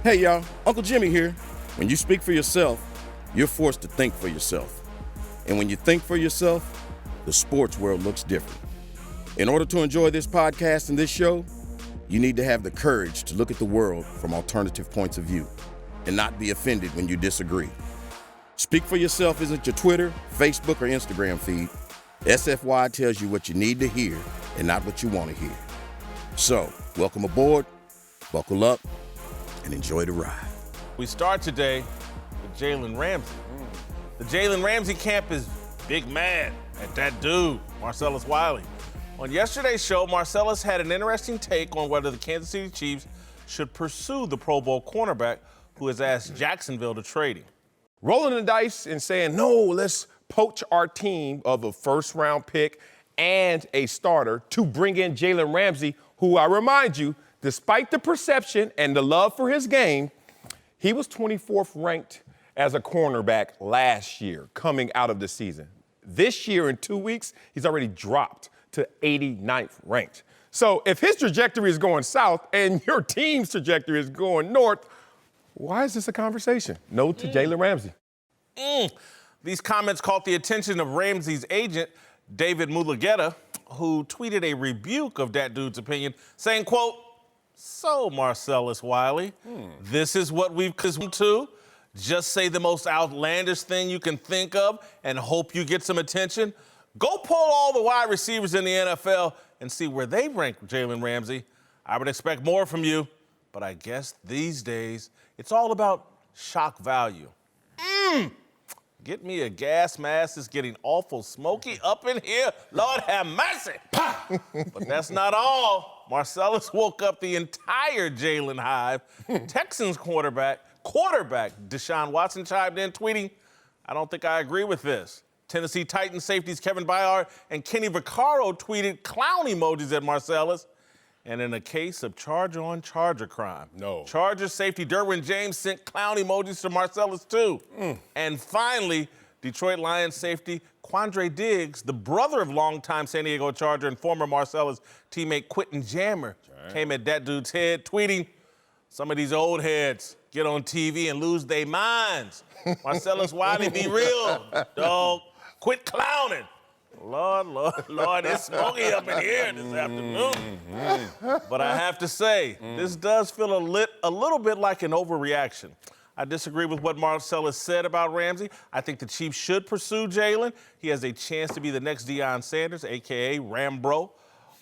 Hey y'all, Uncle Jimmy here. When you speak for yourself, you're forced to think for yourself. And when you think for yourself, the sports world looks different. In order to enjoy this podcast and this show, you need to have the courage to look at the world from alternative points of view and not be offended when you disagree. Speak for yourself isn't your Twitter, Facebook, or Instagram feed. SFY tells you what you need to hear and not what you want to hear. So, welcome aboard, buckle up, and enjoy the ride. We start today with Jalen Ramsey. The Jalen Ramsey camp is big mad at that dude, Marcellus Wiley. On yesterday's show, Marcellus had an interesting take on whether the Kansas City Chiefs should pursue the Pro Bowl cornerback who has asked Jacksonville to trade him. Rolling the dice and saying, no, let's poach our team of a first-round pick and a starter to bring in Jalen Ramsey, who I remind you, despite the perception and the love for his game, he was 24th ranked as a cornerback last year coming out of the season. This year, in 2 weeks, he's already dropped to 89th ranked. So if his trajectory is going south and your team's trajectory is going north, why is this a conversation? No to Jalen Ramsey. These comments caught the attention of Ramsey's agent, David Mulugeta, who tweeted a rebuke of that dude's opinion, saying, quote, "So, Marcellus Wiley, this is what we've come to? Just say the most outlandish thing you can think of and hope you get some attention? Go pull all the wide receivers in the NFL and see where they rank Jalen Ramsey. I would expect more from you, but I guess these days it's all about shock value." Get me a gas mask. It's getting awful smoky up in here. Lord have mercy. But that's not all. Marcellus woke up the entire Jalen hive. Texans quarterback Deshaun Watson chimed in, tweeting, "I don't think I agree with this." Tennessee Titans safeties Kevin Byard and Kenny Vaccaro tweeted clown emojis at Marcellus. And in a case of Charger crime, Chargers safety Derwin James sent clown emojis to Marcellus too. And finally, Detroit Lions safety Quandre Diggs, the brother of longtime San Diego Charger and former Marcellus teammate Quentin Jammer, came at that dude's head, tweeting, "Some of these old heads get on TV and lose their minds. Marcellus Wiley, be real, dog. Quit clowning." Lord, it's smoky up in here this afternoon. But I have to say, this does feel a little bit like an overreaction. I disagree with what Marcellus said about Ramsey. I think the Chiefs should pursue Jalen. He has a chance to be the next Deion Sanders, a.k.a. Rambro.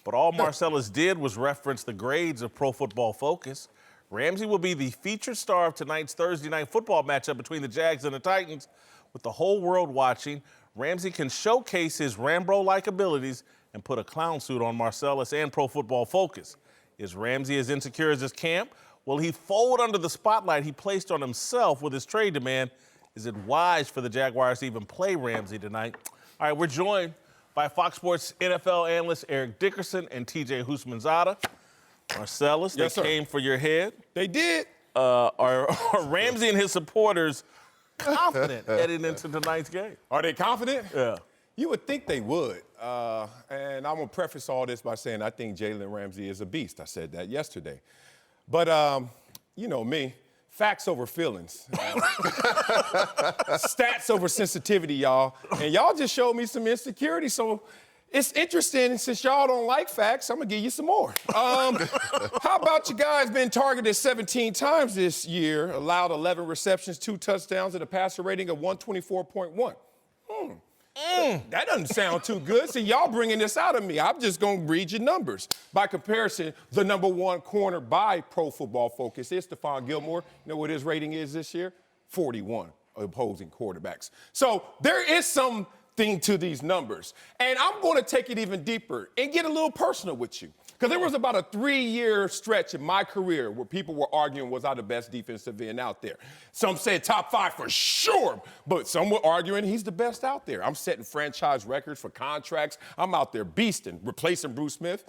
But all Marcellus did was reference the grades of Pro Football Focus. Ramsey will be the featured star of tonight's Thursday night football matchup between the Jags and the Titans. With the whole world watching, Ramsey can showcase his Rambro-like abilities and put a clown suit on Marcellus and Pro Football Focus. Is Ramsey as insecure as his camp? Will he fold under the spotlight he placed on himself with his trade demand? Is it wise for the Jaguars to even play Ramsey tonight? All right, we're joined by Fox Sports NFL analyst Eric Dickerson and TJ Houshmandzadeh. Marcellus, they came for your head. They did. Are Ramsey and his supporters confident heading into tonight's game? Are they confident? Yeah. You would think they would. And I'm going to preface all this by saying I think Jalen Ramsey is a beast. I said that yesterday. But, you know me, facts over feelings. Stats over sensitivity, y'all. And y'all just showed me some insecurity. So it's interesting. Since y'all don't like facts, I'm going to give you some more. How about you guys been targeted 17 times this year, allowed 11 receptions, 2 touchdowns, and a passer rating of 124.1? That doesn't sound too good. See, y'all bringing this out of me. I'm just going to read your numbers. By comparison, the number one corner by Pro Football Focus is Stephon Gilmore. You know what his rating is this year? 41 opposing quarterbacks. So there is something to these numbers. And I'm going to take it even deeper and get a little personal with you. Because there was about a 3-year stretch in my career where people were arguing, was I the best defensive end out there? Some said top 5 for sure, but some were arguing he's the best out there. I'm setting franchise records for contracts. I'm out there beasting, replacing Bruce Smith.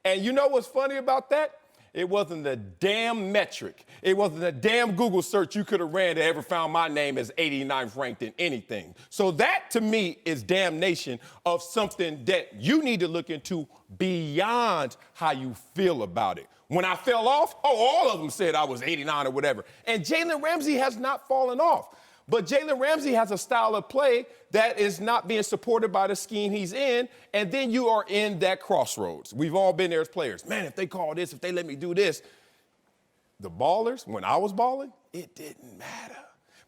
And you know what's funny about that? It wasn't a damn metric. It wasn't a damn Google search you could have ran that ever found my name as 89th ranked in anything. So that, to me, is damnation of something that you need to look into beyond how you feel about it. When I fell off, all of them said I was 89 or whatever. And Jalen Ramsey has not fallen off. But Jalen Ramsey has a style of play that is not being supported by the scheme he's in, and then you are in that crossroads. We've all been there as players. Man, if they call this, if they let me do this. The ballers, when I was balling, it didn't matter.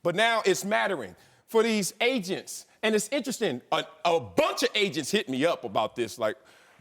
But now it's mattering for these agents. And it's interesting, a bunch of agents hit me up about this, like,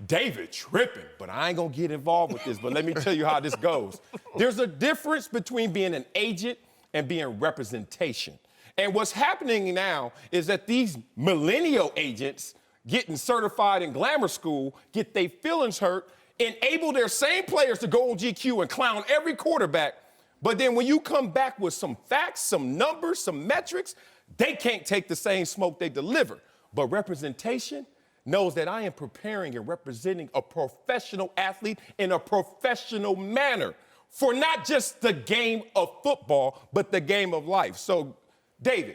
David tripping, but I ain't gonna get involved with this, but let me tell you how this goes. There's a difference between being an agent and being representation. And what's happening now is that these millennial agents getting certified in glamour school get their feelings hurt, enable their same players to go on GQ and clown every quarterback. But then when you come back with some facts, some numbers, some metrics, they can't take the same smoke they deliver. But representation knows that I am preparing and representing a professional athlete in a professional manner for not just the game of football, but the game of life. So, David,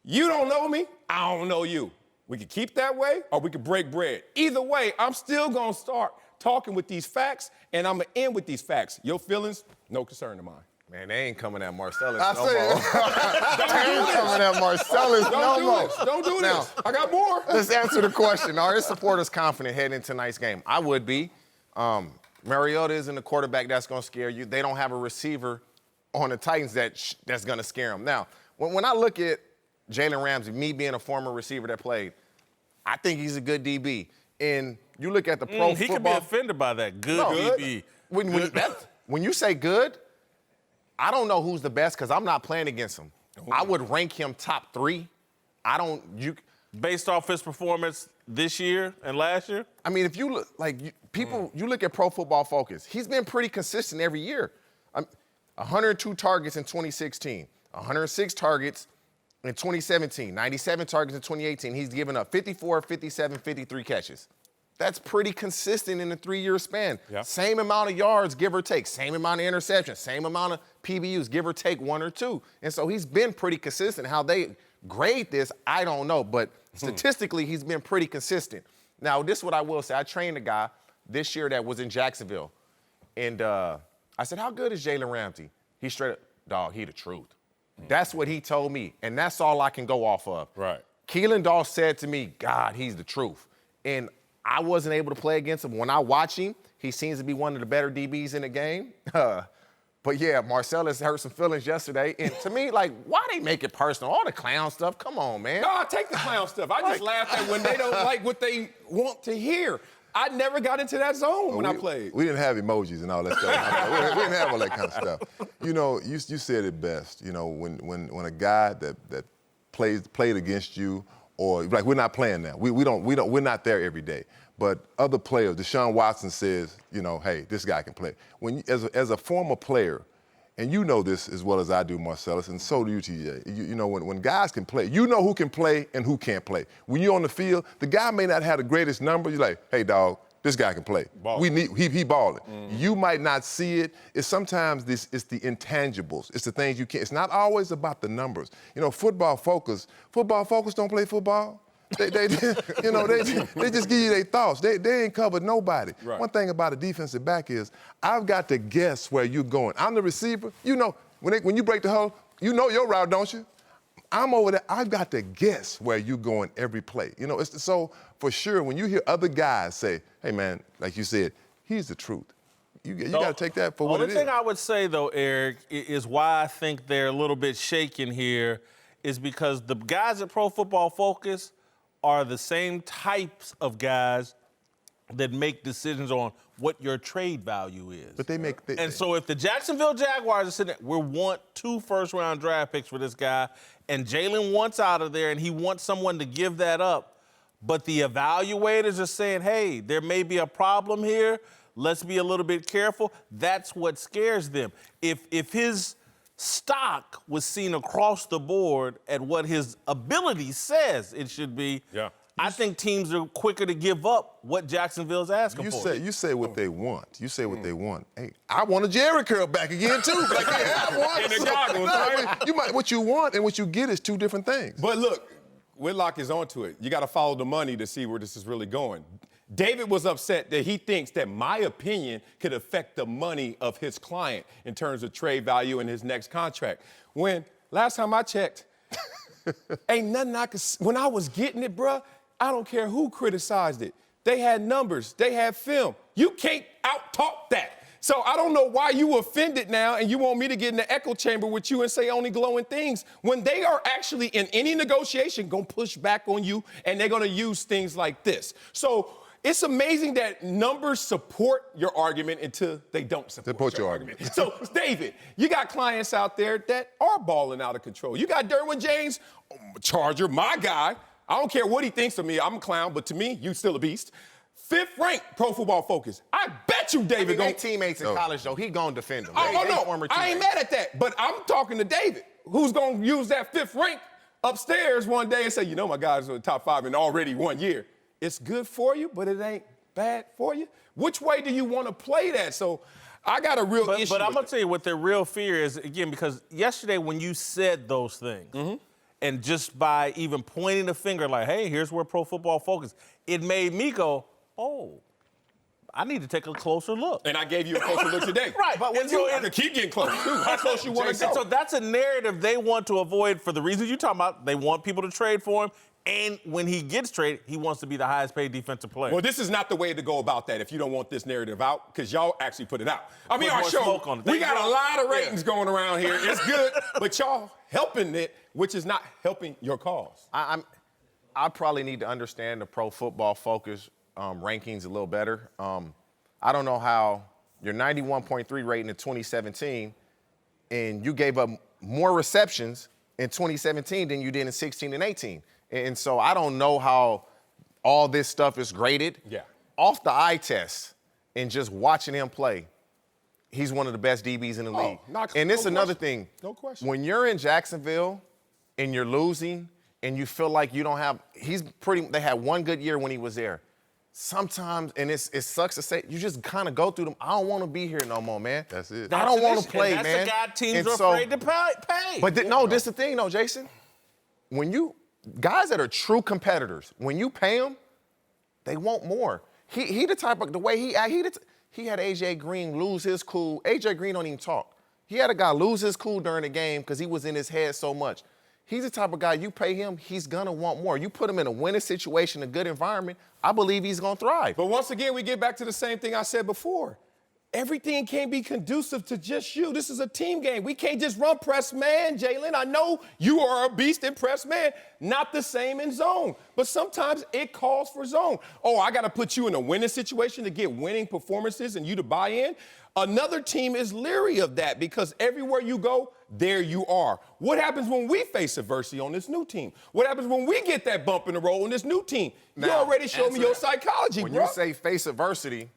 you don't know me, I don't know you. We can keep that way or we can break bread. Either way, I'm still gonna start talking with these facts and I'm gonna end with these facts. Your feelings, no concern of mine. Man, they ain't coming at Marcellus I no more. They ain't coming at Marcellus no more. Don't do Now, this. I got more. Let's answer the question. Are his supporters confident heading into tonight's game? I would be. Mariota isn't a quarterback that's going to scare you. They don't have a receiver on the Titans that's going to scare them. Now, when I look at Jalen Ramsey, me being a former receiver that played, I think he's a good DB. And you look at the pro football. He could be offended by that. Good DB. When you say good, I don't know who's the best because I'm not playing against him. I would rank him top 3. Based off his performance this year and last year? I mean, if you look, you look at Pro Football Focus, he's been pretty consistent every year. 102 targets in 2016, 106 targets in 2017, 97 targets in 2018. He's given up 54, 57, 53 catches. That's pretty consistent in a 3-year span. Yeah. Same amount of yards, give or take. Same amount of interceptions. Same amount of PBUs, give or take 1 or 2. And so he's been pretty consistent. How they grade this, I don't know. But statistically, he's been pretty consistent. Now, this is what I will say. I trained a guy this year that was in Jacksonville. And I said, how good is Jalen Ramsey? He straight up, dog, he the truth. That's what he told me. And that's all I can go off of. Right. Keelan Doss said to me, God, he's the truth. And I wasn't able to play against him. When I watch him, he seems to be one of the better DBs in the game. But yeah, Marcellus hurt some feelings yesterday. And to me, why they make it personal? All the clown stuff, come on, man. No, I take the clown stuff. I just laugh at when they don't like what they want to hear. I never got into that zone when I played. We didn't have emojis and all that stuff. we didn't have all that kind of stuff. You know, you said it best. You know, when a guy that played against you, or like we're not playing now. We're not there every day. But other players, Deshaun Watson says, you know, hey, this guy can play. As a former player, and you know this as well as I do, Marcellus, and so do you, TJ. You know, when guys can play, you know who can play and who can't play. When you're on the field, the guy may not have the greatest number. You're like, hey, dog, this guy can play. He balling. Mm-hmm. You might not see it. It's sometimes it's the intangibles. It's the things you can't. It's not always about the numbers. You know, football focus don't play football. They just give you their thoughts. They ain't covered nobody. Right. One thing about a defensive back is I've got to guess where you're going. I'm the receiver. You know, when you break the huddle, you know your route, don't you? I'm over there. I've got to guess where you're going every play. You know, so for sure when you hear other guys say, hey, man, like you said, he's the truth. You got to take that for what it is. The only thing I would say, though, Eric, is why I think they're a little bit shaken here is because the guys at Pro Football Focus are the same types of guys that make decisions on what your trade value is. But so if the Jacksonville Jaguars are sitting there, we want 2 first-round draft picks for this guy, and Jalen wants out of there and he wants someone to give that up, but the evaluators are saying, hey, there may be a problem here, let's be a little bit careful, that's what scares them. If his stock was seen across the board at what his ability says it should be, I think teams are quicker to give up what Jacksonville's asking for. You say what they want. You say what they want. Hey, I want a Jerry curl back again too. Like, yeah, I want In the goggles, right? What you want and what you get is 2 different things. But look, Whitlock is onto it. You got to follow the money to see where this is really going. David was upset that he thinks that my opinion could affect the money of his client in terms of trade value in his next contract. When last time I checked, ain't nothing I could, when I was getting it, bruh, I don't care who criticized it. They had numbers, they had film. You can't out-talk that. So I don't know why you offended now and you want me to get in the echo chamber with you and say only glowing things when they are actually in any negotiation gonna push back on you and they're gonna use things like this. So it's amazing that numbers support your argument until they don't support your argument. So, David, you got clients out there that are balling out of control. You got Derwin James, Charger, my guy. I don't care what he thinks of me. I'm a clown, but to me, you still a beast. 5th ranked Pro Football Focus. I bet you David they teammates in college, though. He gonna defend them. No. I ain't mad at that. But I'm talking to David, who's gonna use that 5th rank upstairs one day and say, you know, my guys are the top 5 in already 1 year. It's good for you, but it ain't bad for you. Which way do you want to play that? So I got a real issue. But I'm gonna tell you what their real fear is, again, because yesterday when you said those things, and just by even pointing the finger like, hey, here's where Pro Football Focus, it made me go, oh, I need to take a closer look. And I gave you a closer look today. Right, but when you can keep getting close too. How close you want to go? So that's a narrative they want to avoid for the reasons you're talking about. They want people to trade for him. And when he gets traded, he wants to be the highest paid defensive player. Well, this is not the way to go about that if you don't want this narrative out, because y'all actually put it out. I mean, our show, we got a lot of ratings going around here. It's good, but y'all helping it, which is not helping your cause. I probably need to understand the Pro Football Focus rankings a little better. I don't know how your 91.3 rating in 2017, and you gave up more receptions in 2017 than you did in 16 and 18. And so I don't know how all this stuff is graded. Yeah. Off the eye test and just watching him play, he's one of the best DBs in the league. And it's another thing. No question. When you're in Jacksonville and you're losing and you feel like you don't have, they had one good year when he was there. Sometimes, and it sucks to say, you just kind of go through them. I don't want to be here no more, man. That's it. I don't want to play, man. man. That's the guy teams are afraid to pay. But this is the thing, though, Jason. When guys that are true competitors, when you pay them, they want more. He the type of, the way he had A.J. Green lose his cool. A.J. Green don't even talk. He had a guy lose his cool during the game because he was in his head so much. He's the type of guy, you pay him, he's going to want more. You put him in a winning situation, a good environment, I believe he's going to thrive. But once again, we get back to the same thing I said before. Everything can't be conducive to just you. This is a team game. We can't just run press man, Jalen. I know you are a beast in press man, not the same in zone. But sometimes it calls for zone. Oh, I got to put you in a winning situation to get winning performances and you to buy in. Another team is leery of that because everywhere you go, there you are. What happens when we face adversity on this new team? What happens when we get that bump in the road on this new team? You already showed me your psychology, when bro. You say face adversity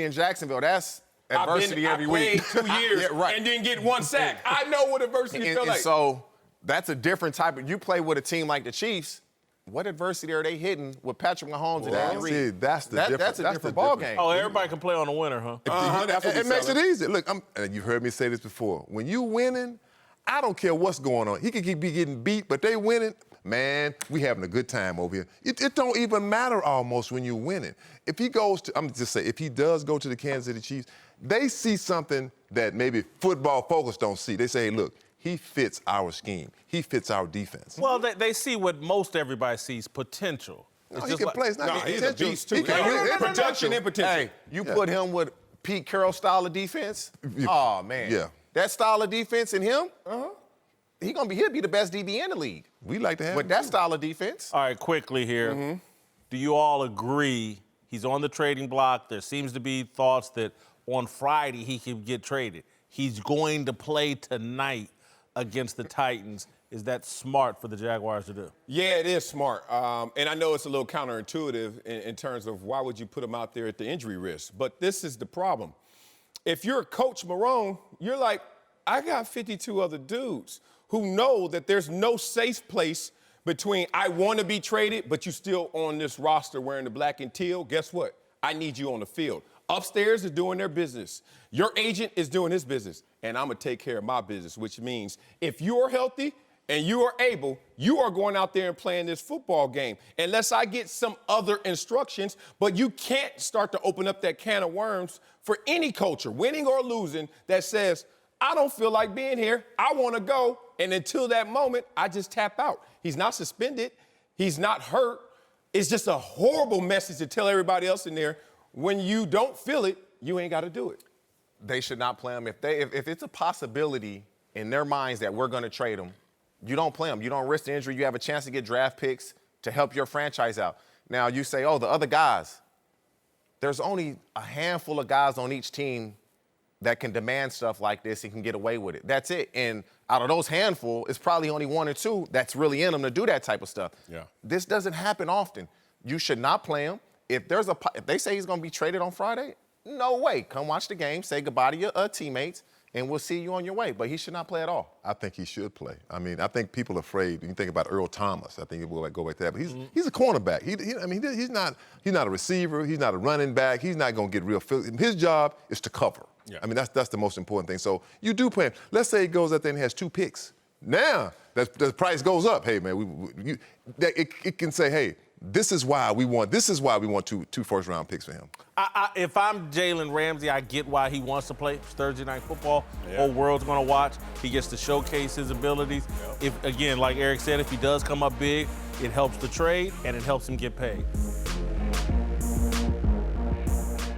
in Jacksonville, that's adversity every week. I played 2 years and didn't get one sack. I know what adversity feels like. So that's a different type of, you play with a team like the Chiefs, what adversity are they hitting with Patrick Mahomes and Andy Reid? See, that's the difference. That's a different ball game. Oh, everybody can play on the winner, huh? It makes it easy. Look, you've heard me say this before. When you winning, I don't care what's going on. He could be getting beat, but they winning. Man, we having a good time over here. It don't even matter almost when you're winning. If he goes to, I'm just saying, if he does go to the Kansas City Chiefs, they see something that maybe Football Focus don't see. They say, hey, look, he fits our scheme. He fits our defense. Well, they see what most everybody sees, potential. No, he can play. It's not he's a beast, too. Production and potential. Hey, you put him with Pete Carroll style of defense? Oh, man. Yeah. That style of defense in him, he'll be the best DB in the league. We like to have with that style of defense. All right, quickly here. Do you all agree he's on the trading block? There seems to be thoughts that on Friday he could get traded. He's going to play tonight against the Titans. Is that smart for the Jaguars to do? Yeah, it is smart. And I know it's a little counterintuitive in terms of why would you put him out there at the injury risk. But this is the problem. If you're Coach Marone, you're like, I got 52 other dudes who know that there's no safe place between I want to be traded, but you still on this roster wearing the black and teal. Guess what? I need you on the field. Upstairs is doing their business. Your agent is doing his business, and I'm going to take care of my business, which means if you're healthy, and you are able, you are going out there and playing this football game. Unless I get some other instructions, but you can't start to open up that can of worms for any culture, winning or losing, that says, I don't feel like being here. I want to go. And until that moment, I just tap out. He's not suspended. He's not hurt. It's just a horrible message to tell everybody else in there, when you don't feel it, you ain't got to do it. They should not play him. If it's a possibility in their minds that we're going to trade him, you don't play him. You don't risk the injury. You have a chance to get draft picks to help your franchise out. Now, you say, oh, the other guys. There's only a handful of guys on each team that can demand stuff like this and can get away with it. That's it. And out of those handful, it's probably only one or two that's really in them to do that type of stuff. Yeah. This doesn't happen often. You should not play him. If they say he's going to be traded on Friday, no way. Come watch the game, say goodbye to your teammates, and we'll see you on your way. But he should not play at all. I think he should play. I mean, I think people are afraid. You think about Earl Thomas. I think we'll go back to that. But he's a cornerback. He's not a receiver. He's not a running back. He's not going to get real. His job is to cover. Yeah. I mean, that's the most important thing. So you do play him. Let's say he goes out there and has 2 picks. Now the price goes up. Hey man, it can say, hey, this is why we want 2 first-round picks for him. If I'm Jalen Ramsey, I get why he wants to play Thursday Night Football. Whole world's going to watch. He gets to showcase his abilities. If, again, like Eric said, if he does come up big, it helps the trade and it helps him get paid.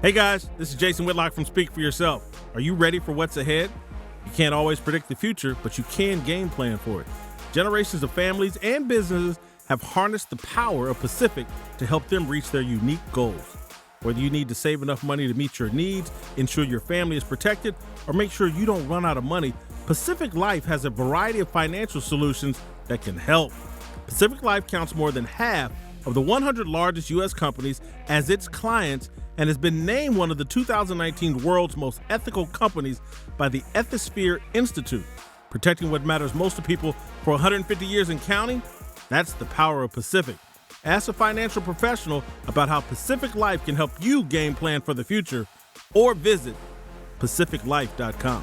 Hey guys, this is Jason Whitlock from Speak for Yourself. Are you ready for what's ahead? You can't always predict the future, but you can game plan for it. Generations of families and businesses have harnessed the power of Pacific to help them reach their unique goals. Whether you need to save enough money to meet your needs, ensure your family is protected, or make sure you don't run out of money, Pacific Life has a variety of financial solutions that can help. Pacific Life counts more than half of the 100 largest U.S. companies as its clients and has been named one of the 2019 world's most ethical companies by the Ethisphere Institute. Protecting what matters most to people for 150 years and counting? That's the power of Pacific. Ask a financial professional about how Pacific Life can help you game plan for the future, or visit pacificlife.com.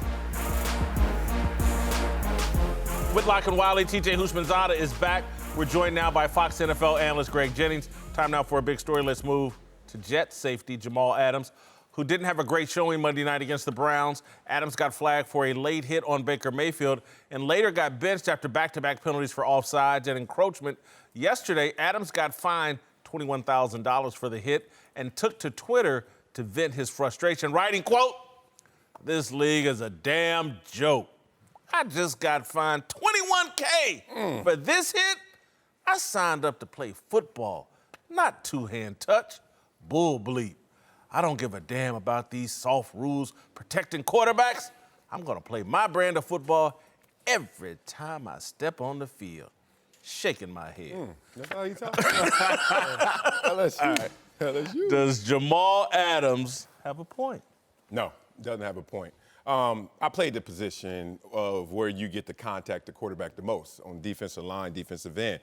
Whitlock and Wiley, TJ Houshmandzadeh is back. We're joined now by Fox NFL analyst Greg Jennings. Time now for a big story. Let's move to Jets safety Jamal Adams, who didn't have a great showing Monday night against the Browns. Adams got flagged for a late hit on Baker Mayfield and later got benched after back-to-back penalties for offsides and encroachment. Yesterday, Adams got fined $21,000 for the hit and took to Twitter to vent his frustration, writing, quote, "This league is a damn joke. I just got fined $21K for this hit. I signed up to play football, not two-hand touch. Bull bleep. I don't give a damn about these soft rules protecting quarterbacks. I'm going to play my brand of football every time I step on the field." Shaking my head. That's how you talk. LSU. Does Jamal Adams have a point? No, doesn't have a point. I played the position of where you get to contact the quarterback the most on defensive line, defensive end.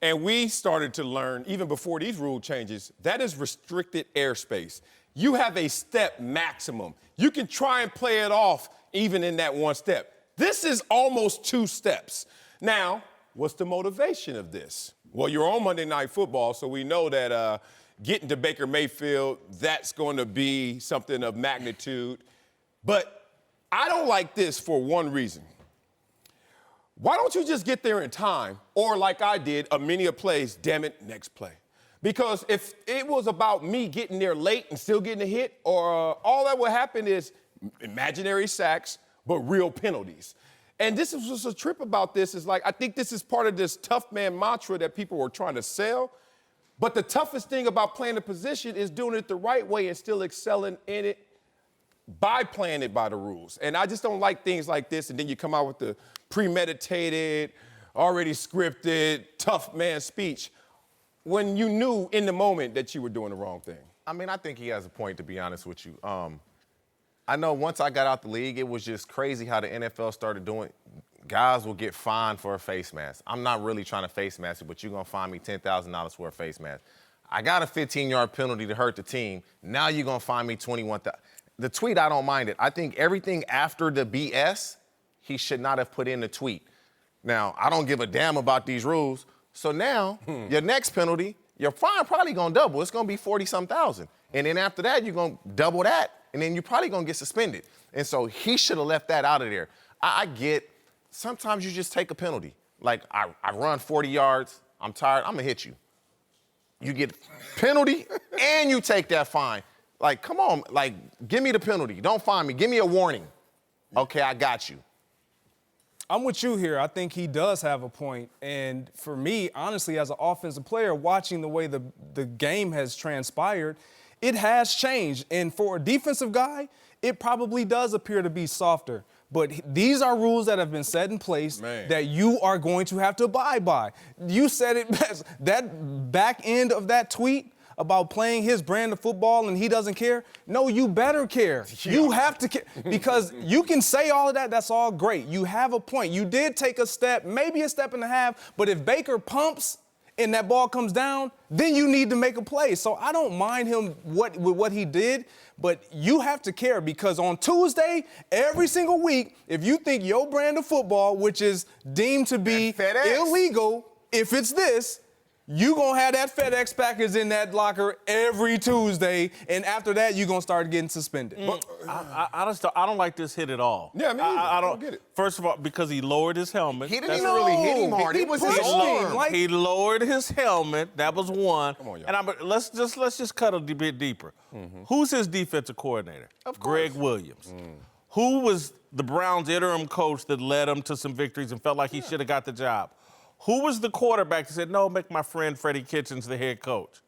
And we started to learn, even before these rule changes, that is restricted airspace. You have a step maximum. You can try and play it off even in that one step. This is almost 2 steps. Now, what's the motivation of this? Well, you're on Monday Night Football, so we know that getting to Baker Mayfield, that's going to be something of magnitude. But I don't like this for one reason. Why don't you just get there in time? Or like I did, a many of plays, damn it, next play. Because if it was about me getting there late and still getting a hit, or all that would happen is imaginary sacks, but real penalties. And this is just a trip about this is like, I think this is part of this tough man mantra that people were trying to sell. But the toughest thing about playing the position is doing it the right way and still excelling in it by playing it by the rules. And I just don't like things like this. And then you come out with the premeditated, already scripted, tough man speech when you knew in the moment that you were doing the wrong thing. I mean, I think he has a point, to be honest with you. I know once I got out the league, it was just crazy how the NFL started doing. Guys will get fined for a face mask. I'm not really trying to face mask you, but you're going to fine me $10,000 for a face mask. I got a 15-yard penalty to hurt the team. Now you're going to fine me $21,000. The tweet, I don't mind it. I think everything after the BS, he should not have put in the tweet. Now, I don't give a damn about these rules. So now, your next penalty, your fine probably gonna double. It's gonna be 40-some thousand. And then after that, you're gonna double that, and then you're probably gonna get suspended. And so he should have left that out of there. I get, sometimes you just take a penalty. Like, I run 40 yards, I'm tired, I'm gonna hit you. You get penalty, and you take that fine. Like, come on, like, give me the penalty. Don't fine me, give me a warning. Okay, I got you. I'm with you here. I think he does have a point. And for me, honestly, as an offensive player, watching the way the game has transpired, it has changed. And for a defensive guy, it probably does appear to be softer. But these are rules that have been set in place that you are going to have to abide by. You said it best. That back end of that tweet about playing his brand of football and he doesn't care. No, you better care. Yeah. You have to care because you can say all of that. That's all great. You have a point. You did take a step, maybe a step and a half, but if Baker pumps and that ball comes down, then you need to make a play. So I don't mind him with what he did, but you have to care because on Tuesday, every single week, if you think your brand of football, which is deemed to be illegal, if it's this, you gonna have that FedEx package in that locker every Tuesday, and after that, you're gonna start getting suspended. I don't like this hit at all. Yeah, I don't get it. First of all, because he lowered his helmet. He didn't even really hit him hard. It was his arm. He lowered his helmet. That was one. Come on, y'all. And let's just cut a bit deeper. Who's his defensive coordinator? Greg Williams. Who was the Browns' interim coach that led him to some victories and felt like he should have got the job? Who was the quarterback that said, no, make my friend Freddie Kitchens the head coach?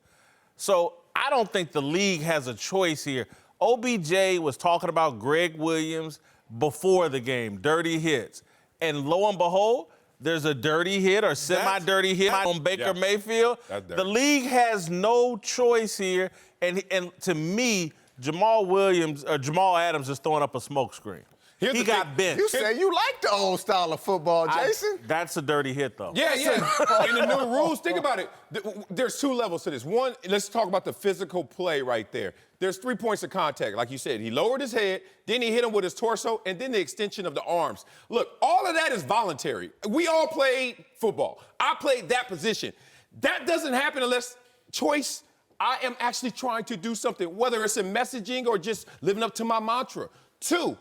So I don't think the league has a choice here. OBJ was talking about Greg Williams before the game, dirty hits. And lo and behold, there's a dirty hit or semi-dirty hit on Baker Mayfield. The league has no choice here. And to me, Jamal Adams is throwing up a smokescreen. He got bent. You say you like the old style of football, Jason. That's a dirty hit, though. Yeah. In the new rules, think about it. There's two levels to this. One, let's talk about the physical play right there. There's 3 points of contact. Like you said, he lowered his head, then he hit him with his torso, and then the extension of the arms. Look, all of that is voluntary. We all played football. I played that position. That doesn't happen unless choice. I am actually trying to do something, whether it's in messaging or just living up to my mantra. Two,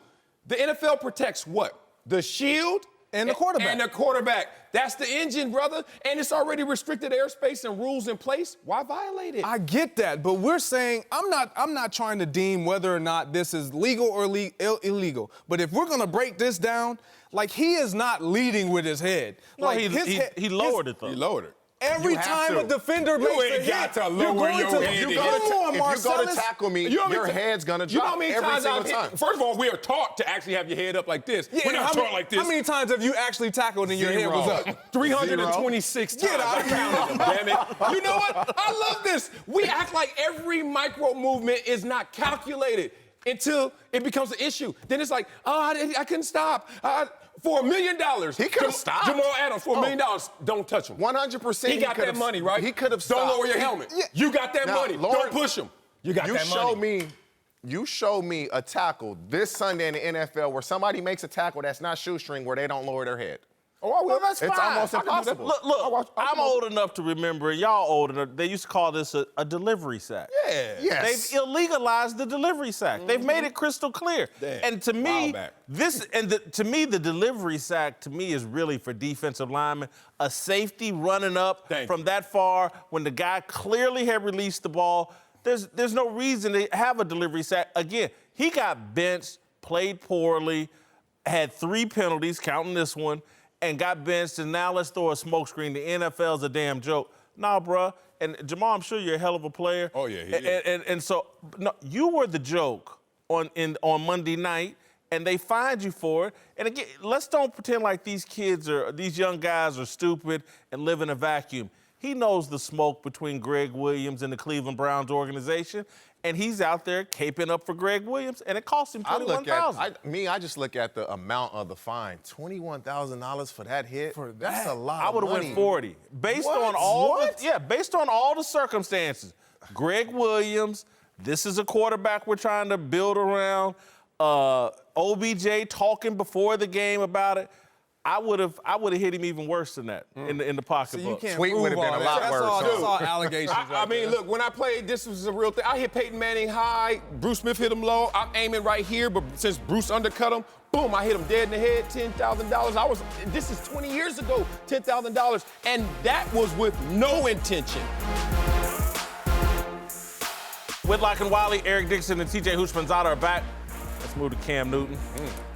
the NFL protects what? The shield and the quarterback. And the quarterback. That's the engine, brother. And it's already restricted airspace and rules in place. Why violate it? I get that, but we're saying I'm not trying to deem whether or not this is legal or illegal. But if we're gonna break this down, like he is not leading with his head. No, like he lowered it though. He lowered it. Every time a defender makes a hit, you're going to. If you go to tackle me, your head's gonna drop every single time. First of all, we are taught to actually have your head up like this. We're not taught like this. How many times have you actually tackled and your head was up? 326 times. Get out of here, damn it. You know what? I love this. We act like every micro movement is not calculated until it becomes an issue. Then it's like, I couldn't stop. For $1 million. He could have stopped. Jamal Adams, for $1 million, don't touch him. 100%. He got that money, right? He could have stopped. Don't lower your helmet. Yeah. You got that money. Lord, don't push him. You got that money. You show me a tackle this Sunday in the NFL where somebody makes a tackle that's not shoestring where they don't lower their head. Oh, I will. Well, that's it's fine. almost impossible. Look, I'm old enough to remember, y'all old enough, they used to call this a delivery sack. Yeah. Yes. They've illegalized the delivery sack. They've made it crystal clear. Damn. And to me, the delivery sack to me is really for defensive linemen. A safety running up from that far when the guy clearly had released the ball. There's no reason to have a delivery sack. Again, he got benched, played poorly, had 3 penalties, counting this one, and got benched, and now let's throw a smokescreen. The NFL's a damn joke. Nah, bruh. And Jamal, I'm sure you're a hell of a player. Oh, yeah, he is. And so, no, you were the joke on Monday night, and they fined you for it. And again, let's don't pretend like these young guys are stupid and live in a vacuum. He knows the smoke between Greg Williams and the Cleveland Browns organization, and he's out there caping up for Greg Williams, and it cost him $21,000. I just look at the amount of the fine. $21,000 for that hit. That's a lot. I would have went 40. Based on all the circumstances. Greg Williams, this is a quarterback we're trying to build around. OBJ talking before the game about it. I would have hit him even worse than that in the pocketbook. So you can't Tweet prove would have been all a that. lot That's worse. all, that's all allegations. I mean, look, when I played, this was a real thing. I hit Peyton Manning high. Bruce Smith hit him low. I'm aiming right here, but since Bruce undercut him, boom, I hit him dead in the head, $10,000. This is 20 years ago, $10,000. And that was with no intention. Whitlock and Wiley, Eric Dixon, and TJ Houshmandzadeh are back. Let's move to Cam Newton,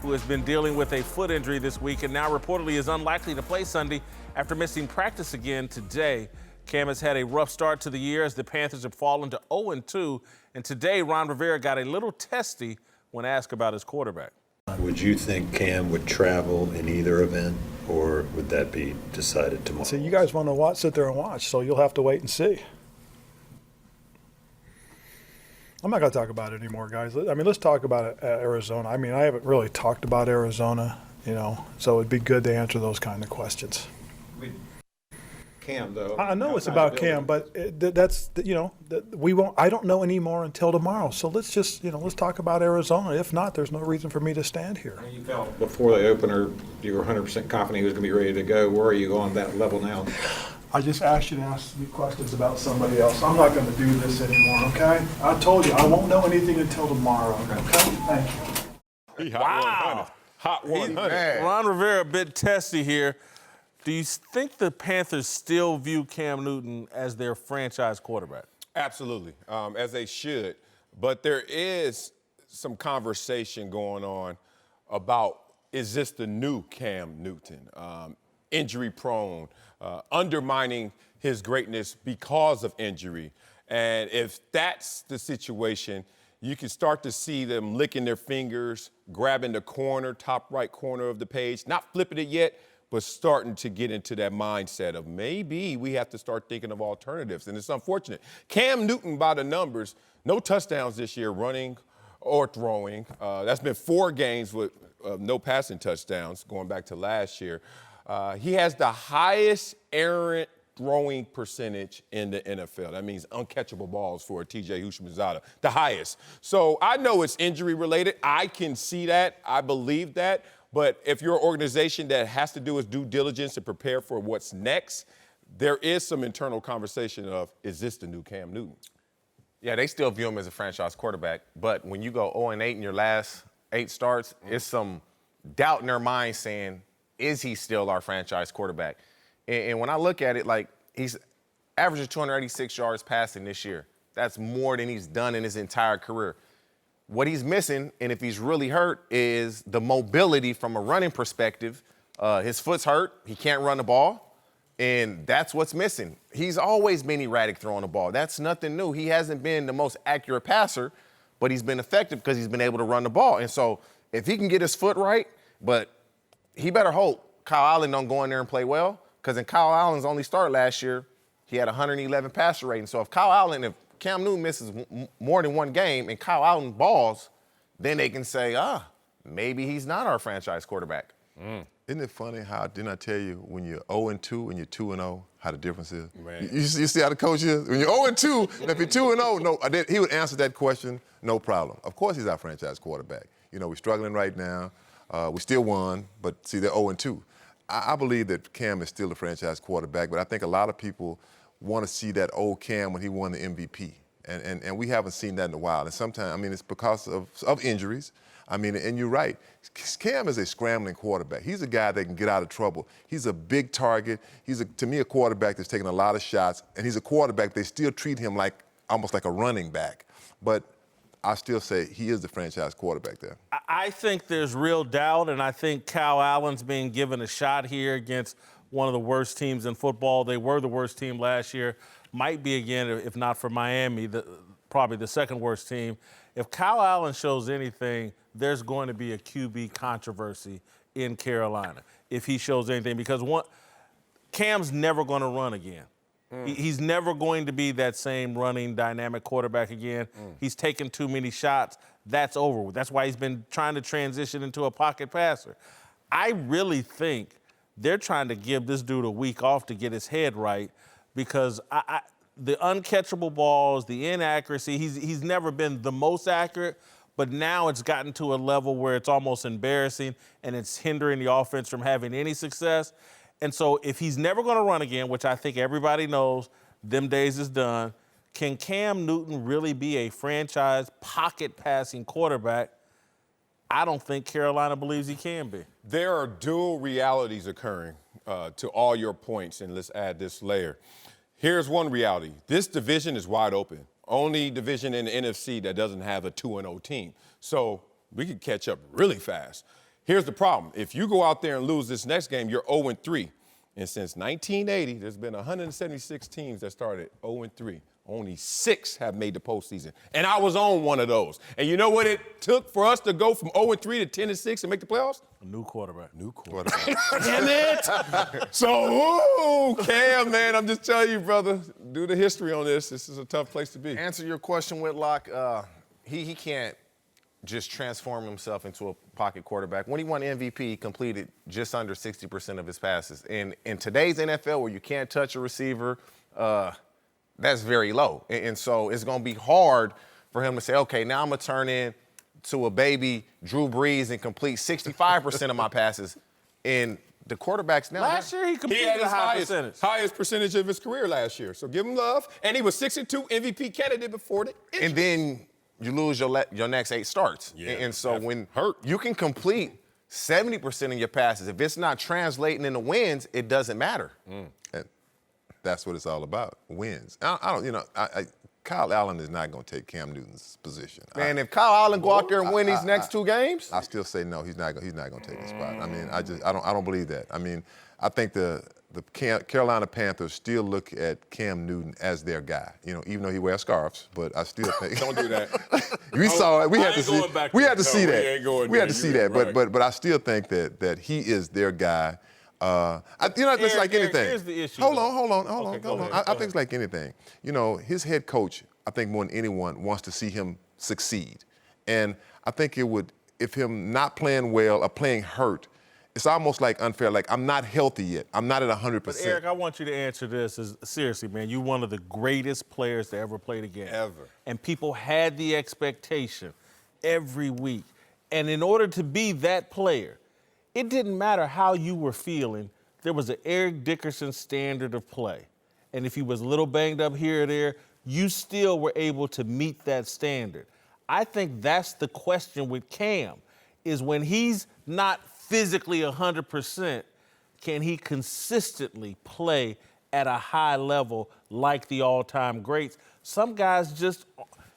who has been dealing with a foot injury this week and now reportedly is unlikely to play Sunday after missing practice again today. Cam has had a rough start to the year as the Panthers have fallen to 0-2. And today, Ron Rivera got a little testy when asked about his quarterback. Would you think Cam would travel in either event, or would that be decided tomorrow? See, you guys want to sit there and watch, so you'll have to wait and see. I'm not going to talk about it anymore, guys. I mean, let's talk about Arizona. I mean, I haven't really talked about Arizona, so it'd be good to answer those kind of questions. Cam, though. I know it's about Cam, but we won't. I don't know anymore until tomorrow. So let's just, let's talk about Arizona. If not, there's no reason for me to stand here. You felt before the opener, you were 100% confident he was going to be ready to go. Where are you on that level now? I just asked you to ask me questions about somebody else. I'm not going to do this anymore, okay? I told you, I won't know anything until tomorrow, okay? Thank you. Wow. Hot 100. Ron Rivera a bit testy here. Do you think the Panthers still view Cam Newton as their franchise quarterback? Absolutely, as they should. But there is some conversation going on about, is this the new Cam Newton? Injury prone, undermining his greatness because of injury. And if that's the situation, you can start to see them licking their fingers, grabbing the corner, top right corner of the page, not flipping it yet, but starting to get into that mindset of maybe we have to start thinking of alternatives. And it's unfortunate. Cam Newton, by the numbers, no touchdowns this year running or throwing. That's been 4 games with no passing touchdowns going back to last year. He has the highest errant throwing percentage in the NFL. That means uncatchable balls for TJ Houshmandzadeh, the highest. So I know it's injury related. I can see that. I believe that. But if you're an organization that has to do its due diligence and prepare for what's next, there is some internal conversation of, is this the new Cam Newton? Yeah, they still view him as a franchise quarterback. But when you go 0-8 in your last 8 starts, it's some doubt in their mind saying, is he still our franchise quarterback? And when I look at it, like, he's averaging 286 yards passing this year. That's more than he's done in his entire career. What he's missing, and if he's really hurt, is the mobility from a running perspective. His foot's hurt. He can't run the ball, and that's what's missing. He's always been erratic throwing the ball. That's nothing new. He hasn't been the most accurate passer, but he's been effective because he's been able to run the ball. And so if he can get his foot right, but he better hope Kyle Allen don't go in there and play well, because in Kyle Allen's only start last year, he had 111 passer rating. So if Cam Newton misses more than 1 game and Kyle Allen balls, then they can say, maybe he's not our franchise quarterback. Isn't it funny how, didn't I tell you, when you're 0-2 and you're 2-0, how the difference is? You see how the coach is? When you're 0-2, and if you're 2-0, he would answer that question, no problem. Of course he's our franchise quarterback. We're struggling right now. We still won, but see, they're 0-2. I believe that Cam is still the franchise quarterback, but I think a lot of people want to see that old Cam when he won the MVP. And we haven't seen that in a while. And sometimes, it's because of injuries. And you're right. Cam is a scrambling quarterback. He's a guy that can get out of trouble. He's a big target. He's, to me, a quarterback that's taking a lot of shots. And he's a quarterback, they still treat him almost like a running back. But I still say he is the franchise quarterback there. I think there's real doubt, and I think Kyle Allen's being given a shot here against one of the worst teams in football. They were the worst team last year. Might be again, if not for Miami, probably the second worst team. If Kyle Allen shows anything, there's going to be a QB controversy in Carolina if he shows anything, because Cam's never going to run again. He's never going to be that same running, dynamic quarterback again. He's taken too many shots. That's over with. That's why he's been trying to transition into a pocket passer. I really think they're trying to give this dude a week off to get his head right, because the uncatchable balls, the inaccuracy, he's never been the most accurate, but now it's gotten to a level where it's almost embarrassing and it's hindering the offense from having any success. And so if he's never going to run again, which I think everybody knows, them days is done, can Cam Newton really be a franchise pocket-passing quarterback? I don't think Carolina believes he can be. There are dual realities occurring to all your points, and let's add this layer. Here's one reality. This division is wide open. Only division in the NFC that doesn't have a 2-0 team. So we could catch up really fast. Here's the problem. If you go out there and lose this next game, you're 0-3. And since 1980, there's been 176 teams that started 0-3. Only 6 have made the postseason. And I was on one of those. And you know what it took for us to go from 0-3 to 10-6 and make the playoffs? A new quarterback. Damn it! So, Cam, man, I'm just telling you, brother, do the history on this. This is a tough place to be. Answer your question, Whitlock. He can't just transform himself into a pocket quarterback. When he won MVP, he completed just under 60% of his passes. And in today's NFL, where you can't touch a receiver, that's very low. And so it's going to be hard for him to say, okay, now I'm going to turn in to a baby Drew Brees and complete 65% of my passes. And the quarterbacks now. Last year he completed had a his highest percentage of his career last year. So give him love. And he was 62 MVP candidate before the injury. And then you lose your next 8 starts. Yeah, and so when hurt. you can complete 70% of your passes, if it's not translating into wins, it doesn't matter. And that's what it's all about, wins. Kyle Allen is not going to take Cam Newton's position. Man, if Kyle Allen go out there and win these next 2 games, I still say no. He's not going to take his spot. I mean, I don't believe that. I mean, I think the Carolina Panthers still look at Cam Newton as their guy. You know, even though he wears scarves, but I still think. Don't do that. We saw it. We had to see. We had to see that. We had to see that. But I still think that he is their guy. It's like anything. Here's the issue. Hold on. I think it's like anything. You know, his head coach, I think more than anyone, wants to see him succeed. And I think it would, if him not playing well or playing hurt, it's almost like unfair. Like, I'm not healthy yet. I'm not at 100%. But Eric, I want you to answer this. Seriously, man, you're one of the greatest players to ever play the game. Ever. And people had the expectation every week. And in order to be that player, it didn't matter how you were feeling. There was an Eric Dickerson standard of play. And if he was a little banged up here or there, you still were able to meet that standard. I think that's the question with Cam, is when he's not physically 100%, can he consistently play at a high level like the all-time greats? Some guys just,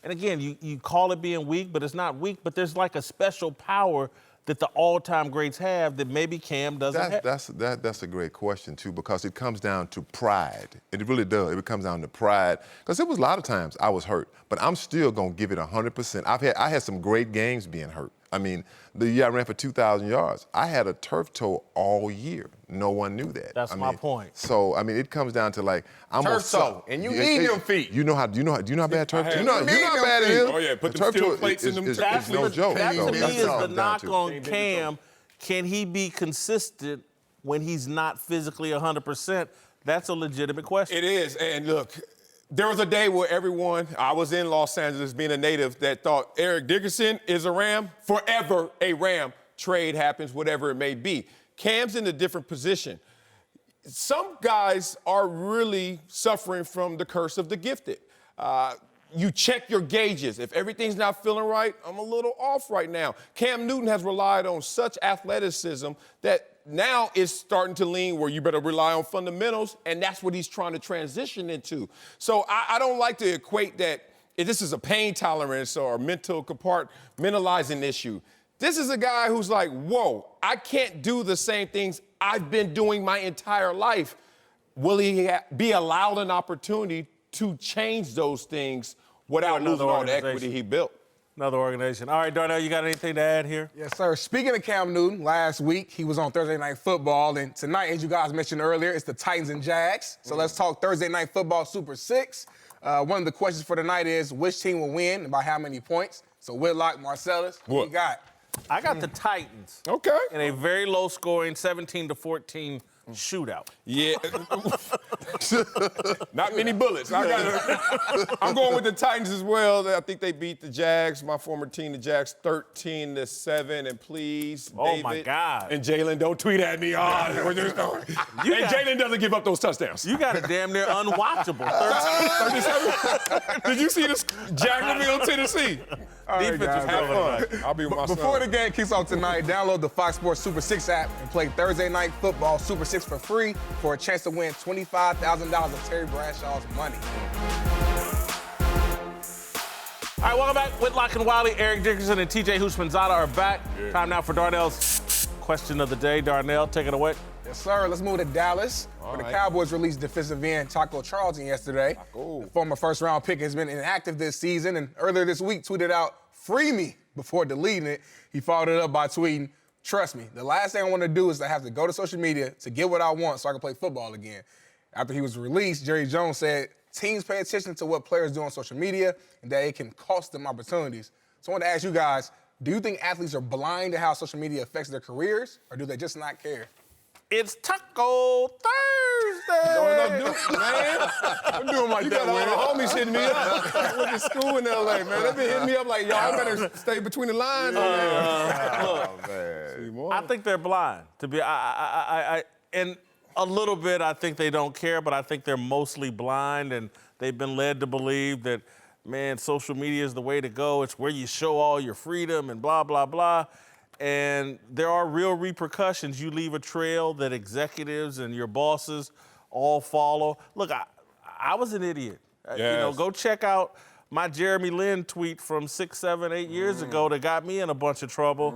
and again, you call it being weak, but it's not weak, but there's like a special power that the all-time greats have that maybe Cam doesn't have? That's a great question, too, because it comes down to pride. It really does. It comes down to pride. Because it was a lot of times I was hurt, but I'm still going to give it 100%. I had some great games being hurt. I mean, the year I ran for 2,000 yards, I had a turf toe all year. No one knew that. That's my point. So, I mean, it comes down to, like, I'm turf toe, and you need them feet. Do you know how bad turf toe? You know how bad it is? Oh, yeah, put them steel plates in them. It's no joke. That to me That's is all the it's down knock to. on Cam. Can he be consistent when he's not physically 100%? That's a legitimate question. It is, and look, there was a day where I was in Los Angeles being a native, that thought Eric Dickerson is a Ram, forever a Ram. Trade happens, whatever it may be. Cam's in a different position. Some guys are really suffering from the curse of the gifted. You check your gauges. If everything's not feeling right, I'm a little off right now. Cam Newton has relied on such athleticism that now it's starting to lean where you better rely on fundamentals, and that's what he's trying to transition into. So I don't like to equate that if this is a pain tolerance or a mental compartmentalizing issue. This is a guy who's like, whoa, I can't do the same things I've been doing my entire life. Will he be allowed an opportunity to change those things without losing all the equity he built? Another organization. All right, Darnell, you got anything to add here? Yes, sir. Speaking of Cam Newton, last week he was on Thursday Night Football, and tonight, as you guys mentioned earlier, it's the Titans and Jags. So let's talk Thursday Night Football Super 6. One of the questions for tonight is which team will win and by how many points? So Whitlock, Marcellus, what you got? I got the Titans. Okay. In a very low-scoring 17-14 shootout. Yeah. Not many bullets. I'm going with the Titans as well. I think they beat the Jags, my former team, the Jags, 13-7. And please, Oh, David my God. and Jalen, don't tweet at me. And Jalen doesn't give up those touchdowns. You got it damn near unwatchable. 37. Did you see this? Jacksonville, Tennessee. Defense guys, is Have really fun. I'll be with my Before son. the game kicks off tonight, download the Fox Sports Super 6 app and play Thursday Night Football Super 6 for free for a chance to win $25,000 of Terry Bradshaw's money. All right, welcome back. Whitlock and Wiley, Eric Dickerson, and TJ Houshmandzadeh are back. Yeah. Time now for Darnell's question of the day. Darnell, take it away. Yes, sir. Let's move to Dallas, where the Cowboys released defensive end Taco Charlton yesterday. The former first-round pick has been inactive this season, and earlier this week tweeted out, "Free me," before deleting it. He followed it up by tweeting, "Trust me, the last thing I want to do is to have to go to social media to get what I want so I can play football again." After he was released, Jerry Jones said, teams pay attention to what players do on social media and that it can cost them opportunities. So I want to ask you guys, do you think athletes are blind to how social media affects their careers, or do they just not care? It's Taco Thursday. Man, I'm doing like that. All the homies hitting me up. I went to school in L.A., man. They've been hitting me up like, y'all better stay between the lines on there. Look, I think they're blind. And a little bit, I think they don't care, but I think they're mostly blind, and they've been led to believe that, man, social media is the way to go. It's where you show all your freedom and blah, blah, blah. And there are real repercussions. You leave a trail that executives and your bosses all follow. Look, I was an idiot. Yes. Go check out my Jeremy Lin tweet from 6, 7, 8 years ago that got me in a bunch of trouble.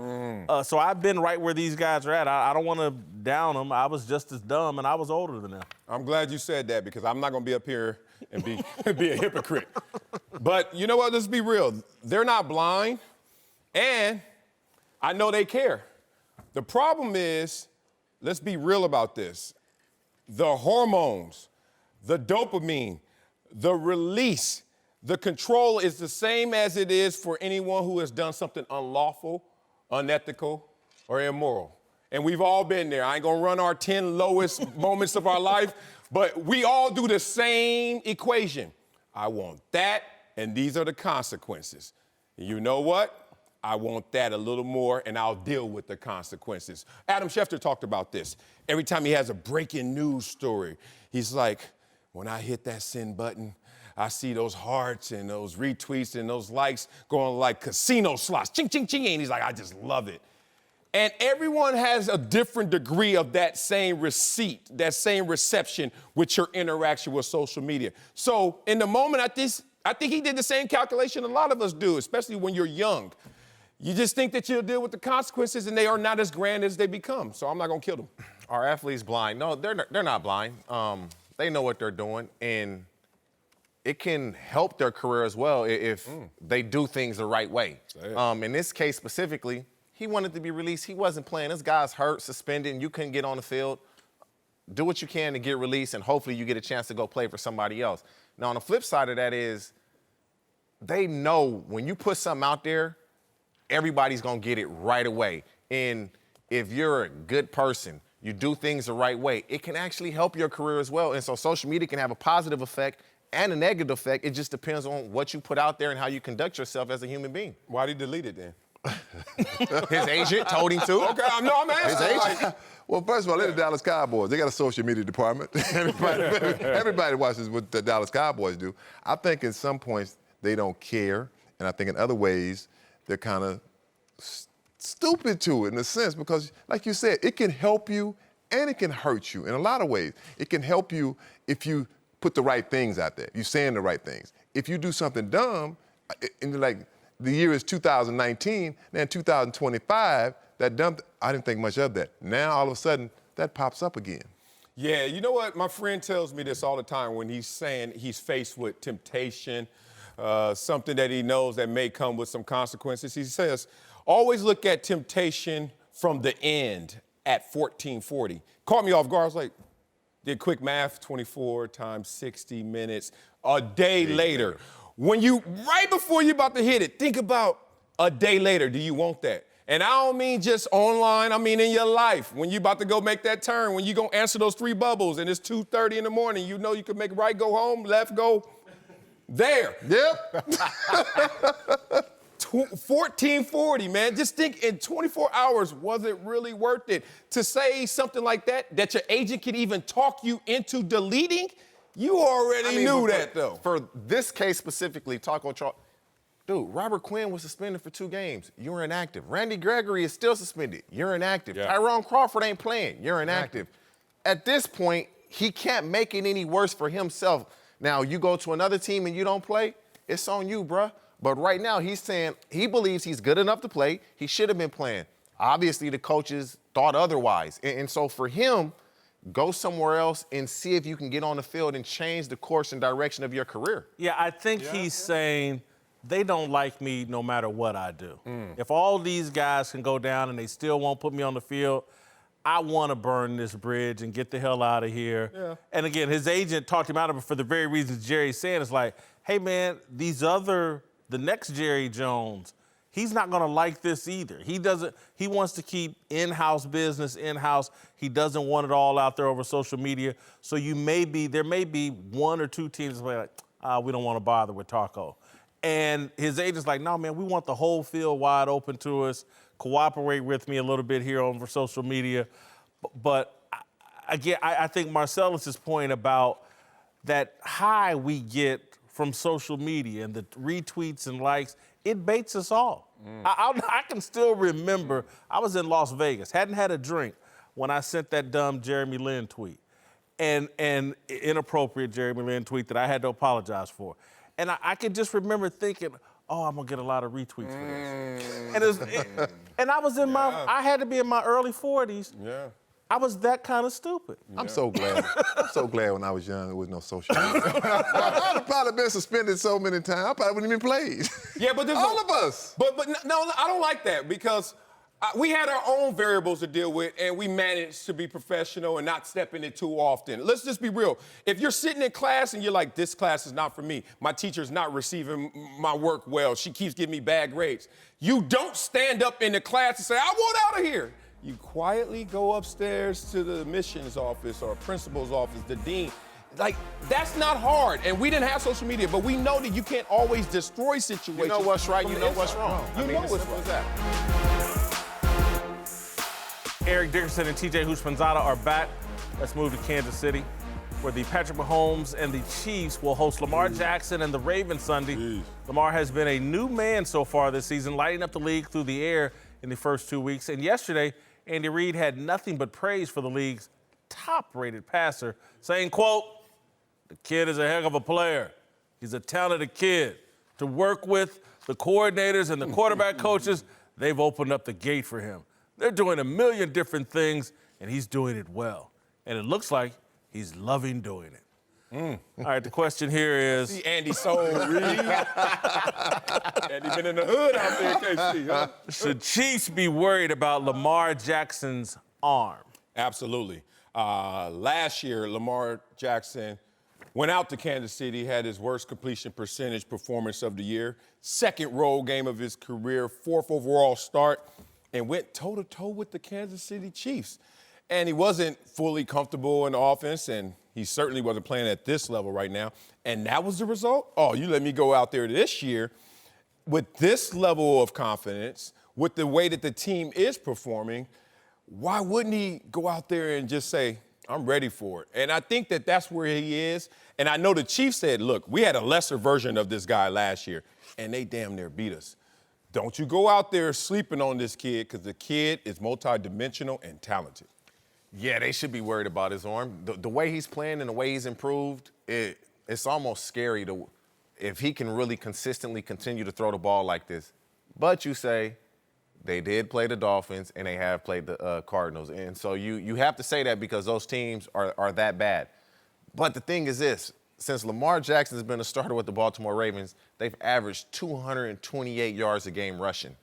So I've been right where these guys are at. I don't want to down them. I was just as dumb, and I was older than them. I'm glad you said that, because I'm not going to be up here and be a hypocrite. But you know what? Let's be real. They're not blind, and I know they care. The problem is, let's be real about this. The hormones, the dopamine, the release, the control is the same as it is for anyone who has done something unlawful, unethical, or immoral. And we've all been there. I ain't gonna run our 10 lowest moments of our life, but we all do the same equation. I want that, and these are the consequences. And you know what? I want that a little more, and I'll deal with the consequences. Adam Schefter talked about this. Every time he has a breaking news story, he's like, when I hit that send button, I see those hearts and those retweets and those likes going like casino slots, ching, ching, ching, and he's like, I just love it. And everyone has a different degree of that same receipt, that same reception with your interaction with social media. So in the moment, I think he did the same calculation a lot of us do, especially when you're young. You just think that you'll deal with the consequences, and they are not as grand as they become. So I'm not gonna kill them. Are athletes blind? No, they're not blind. They know what they're doing, and it can help their career as well if they do things the right way. In this case specifically, he wanted to be released. He wasn't playing. This guy's hurt, suspended, and you couldn't get on the field. Do what you can to get released, and hopefully you get a chance to go play for somebody else. Now, on the flip side of that is, they know when you put something out there, everybody's gonna get it right away. And if you're a good person, you do things the right way, it can actually help your career as well. And so social media can have a positive effect and a negative effect. It just depends on what you put out there and how you conduct yourself as a human being. Why did he delete it then? His agent told him to. Okay, I'm asking. His agent. Well, first of all, they're the Dallas Cowboys. They got a social media department. Everybody watches what the Dallas Cowboys do. I think at some points they don't care, and I think in other ways they're kind of stupid to it in a sense, because like you said, it can help you and it can hurt you in a lot of ways. It can help you if you put the right things out there, you saying the right things. If you do something dumb, and like the year is 2019, then 2025, that dumb, I didn't think much of that. Now all of a sudden, that pops up again. Yeah, you know what? My friend tells me this all the time when he's saying he's faced with temptation, something that he knows that may come with some consequences. He says, always look at temptation from the end at 1440. Caught me off guard. I was like, did quick math, 24 times 60 minutes, a day later. When you, right before you're about to hit it, think about a day later. Do you want that? And I don't mean just online, I mean in your life. When you about to go make that turn, when you gonna answer those 3 bubbles and it's 2:30 in the morning, you know you can make right, go home, left, go there. Yep. 1440, man. Just think in 24 hours, was it really worth it? To say something like that your agent could even talk you into deleting, you already knew that, though. For this case specifically, Taco Chalk, dude, Robert Quinn was suspended for 2 games. You're inactive. Randy Gregory is still suspended. You're inactive. Yeah. Tyrone Crawford ain't playing. You're inactive. At this point, he can't make it any worse for himself. Now, you go to another team and you don't play, it's on you, bruh. But right now, he's saying he believes he's good enough to play. He should have been playing. Obviously, the coaches thought otherwise. And so for him, go somewhere else and see if you can get on the field and change the course and direction of your career. Yeah, I think he's saying they don't like me no matter what I do. If all these guys can go down and they still won't put me on the field, I want to burn this bridge and get the hell out of here. Yeah. And again, his agent talked him out of it for the very reasons Jerry's saying. It's like, hey, man, the next Jerry Jones, he's not going to like this either. He wants to keep in-house business in-house. He doesn't want it all out there over social media. So there may be 1 or 2 teams that are like, we don't want to bother with Taco. And his agent's like, no, man, we want the whole field wide open to us. Cooperate with me a little bit here over social media. But again, I think Marcellus's point about that high we get from social media and the retweets and likes, it baits us all. I can still remember I was in Las Vegas, hadn't had a drink when I sent that dumb Jeremy Lin tweet, and inappropriate Jeremy Lin tweet that I had to apologize for. And I can just remember thinking, oh, I'm gonna get a lot of retweets for this. And I was I had to be in my early 40s. Yeah. I was that kind of stupid. I'm so glad. I'm so glad when I was young there was no social media. I'd have probably been suspended so many times. I probably wouldn't even played. Yeah, but all of us. But no, I don't like that because we had our own variables to deal with, and we managed to be professional and not step in it too often. Let's just be real. If you're sitting in class and you're like, this class is not for me, my teacher's not receiving my work well, she keeps giving me bad grades, you don't stand up in the class and say, I want out of here. You quietly go upstairs to the admissions office or principal's office, the dean. Like, that's not hard. And we didn't have social media, but we know that you can't always destroy situations. You know what's right, you know what's wrong. You know what's right. Eric Dickerson and TJ Houshmandzadeh are back. Let's move to Kansas City, where the Patrick Mahomes and the Chiefs will host Lamar Jackson and the Ravens Sunday. Lamar has been a new man so far this season, lighting up the league through the air in the first 2 weeks. And yesterday, Andy Reid had nothing but praise for the league's top-rated passer, saying, quote, the kid is a heck of a player. He's a talented kid. To work with the coordinators and the quarterback coaches, they've opened up the gate for him. They're doing a million different things, and he's doing it well. And it looks like he's loving doing it. All right, the question here is... See Andy Soul Reed. Andy been in the hood out there in KC, huh? Should Chiefs be worried about Lamar Jackson's arm? Absolutely. Last year, Lamar Jackson went out to Kansas City, had his worst completion percentage performance of the year, second road game of his career, 4th overall start, and went toe-to-toe with the Kansas City Chiefs. And he wasn't fully comfortable in the offense, and he certainly wasn't playing at this level right now. And that was the result? Oh, you let me go out there this year with this level of confidence, with the way that the team is performing, why wouldn't he go out there and just say, I'm ready for it? And I think that that's where he is. And I know the Chiefs said, look, we had a lesser version of this guy last year, and they damn near beat us. Don't you go out there sleeping on this kid, because the kid is multidimensional and talented. Yeah, they should be worried about his arm. The way he's playing and the way he's improved, it's almost scary if he can really consistently continue to throw the ball like this. But you say they did play the Dolphins and they have played the Cardinals. And so you have to say that because those teams are that bad. But the thing is this, since Lamar Jackson has been a starter with the Baltimore Ravens, they've averaged 228 yards a game rushing.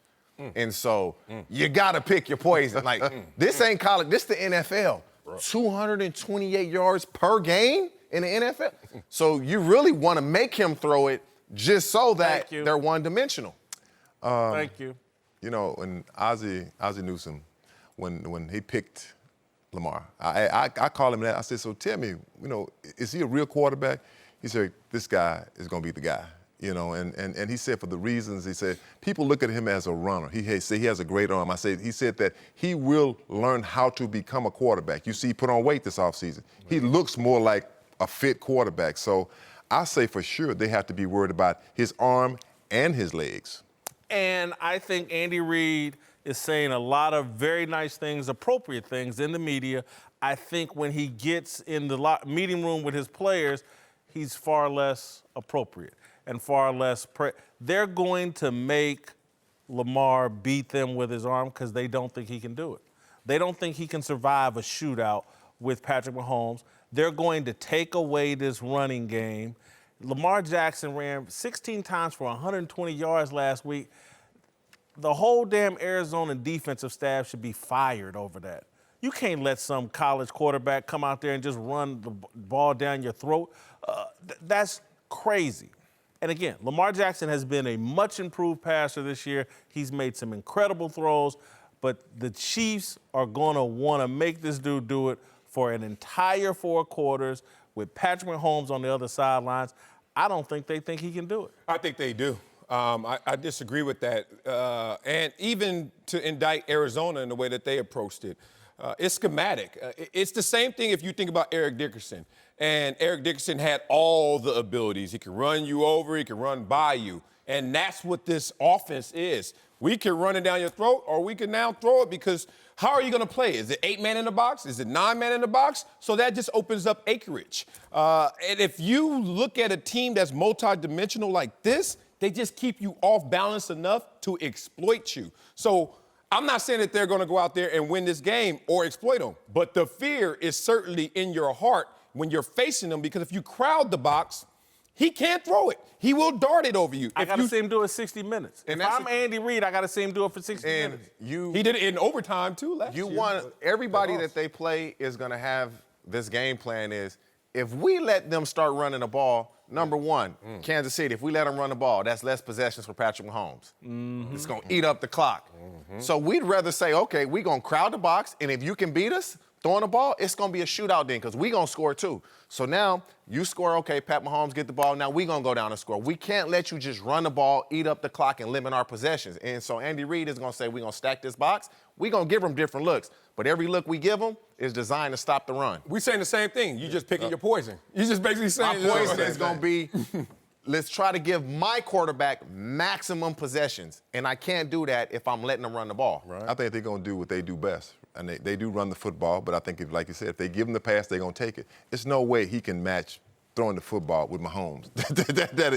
And so you got to pick your poison. Like, this ain't college. This the NFL. Bro. 228 yards per game in the NFL. So you really want to make him throw it just so that they're one-dimensional. Thank you. You know, when Ozzie Newsome, when he picked Lamar, I called him that. I said, so tell me, you know, is he a real quarterback? He said, this guy is going to be the guy. You know, and he said for the reasons, he said, people look at him as a runner. He said he has a great arm. He said that he will learn how to become a quarterback. You see, he put on weight this offseason. He looks more like a fit quarterback. So I say for sure they have to be worried about his arm and his legs. And I think Andy Reid is saying a lot of very nice things, appropriate things in the media. I think when he gets in the meeting room with his players, he's far less appropriate and far less they're going to make Lamar beat them with his arm because they don't think he can do it. They don't think he can survive a shootout with Patrick Mahomes. They're going to take away this running game. Lamar Jackson ran 16 times for 120 yards last week. The whole damn Arizona defensive staff should be fired over that. You can't let some college quarterback come out there and just run the ball down your throat. That's crazy. And again, Lamar Jackson has been a much improved passer this year. He's made some incredible throws, but the Chiefs are going to want to make this dude do it for an entire 4 quarters with Patrick Mahomes on the other sidelines. I don't think they think he can do it. I think they do. I disagree with that. And even to indict Arizona in the way that they approached it, it's schematic. It's the same thing if you think about Eric Dickerson. And Eric Dickerson had all the abilities. He could run you over, he could run by you. And that's what this offense is. We can run it down your throat, or we can now throw it, because how are you going to play? Is it 8-man in the box? Is it 9-man in the box? So that just opens up acreage. And if you look at a team that's multidimensional like this, they just keep you off balance enough to exploit you. So I'm not saying that they're going to go out there and win this game or exploit them, but the fear is certainly in your heart when you're facing them, because if you crowd the box, he can't throw it. He will dart it over you. I got to see him do it 60 minutes. And if I'm Andy Reid, I got to see him do it for 60 minutes. He did it in overtime, too, last year. Everybody that they play is going to have this game plan is, if we let them start running the ball, number one, Kansas City, if we let them run the ball, that's less possessions for Patrick Mahomes. It's going to eat up the clock. So we'd rather say, okay, we're going to crowd the box, and if you can beat us throwing the ball, it's going to be a shootout then, because we're going to score too. So now you score, okay, Pat Mahomes get the ball, now we're going to go down and score. We can't let you just run the ball, eat up the clock, and limit our possessions. And so Andy Reid is going to say, we're going to stack this box. We're going to give them different looks, but every look we give them is designed to stop the run. We're saying the same thing. You just picking your poison. You just basically saying my poison is going to be, let's try to give my quarterback maximum possessions, and I can't do that if I'm letting them run the ball. Right. I think they're going to do what they do best. And they do run the football, but I think, like you said, if they give him the pass, they're going to take it. There's no way he can match throwing the football with Mahomes.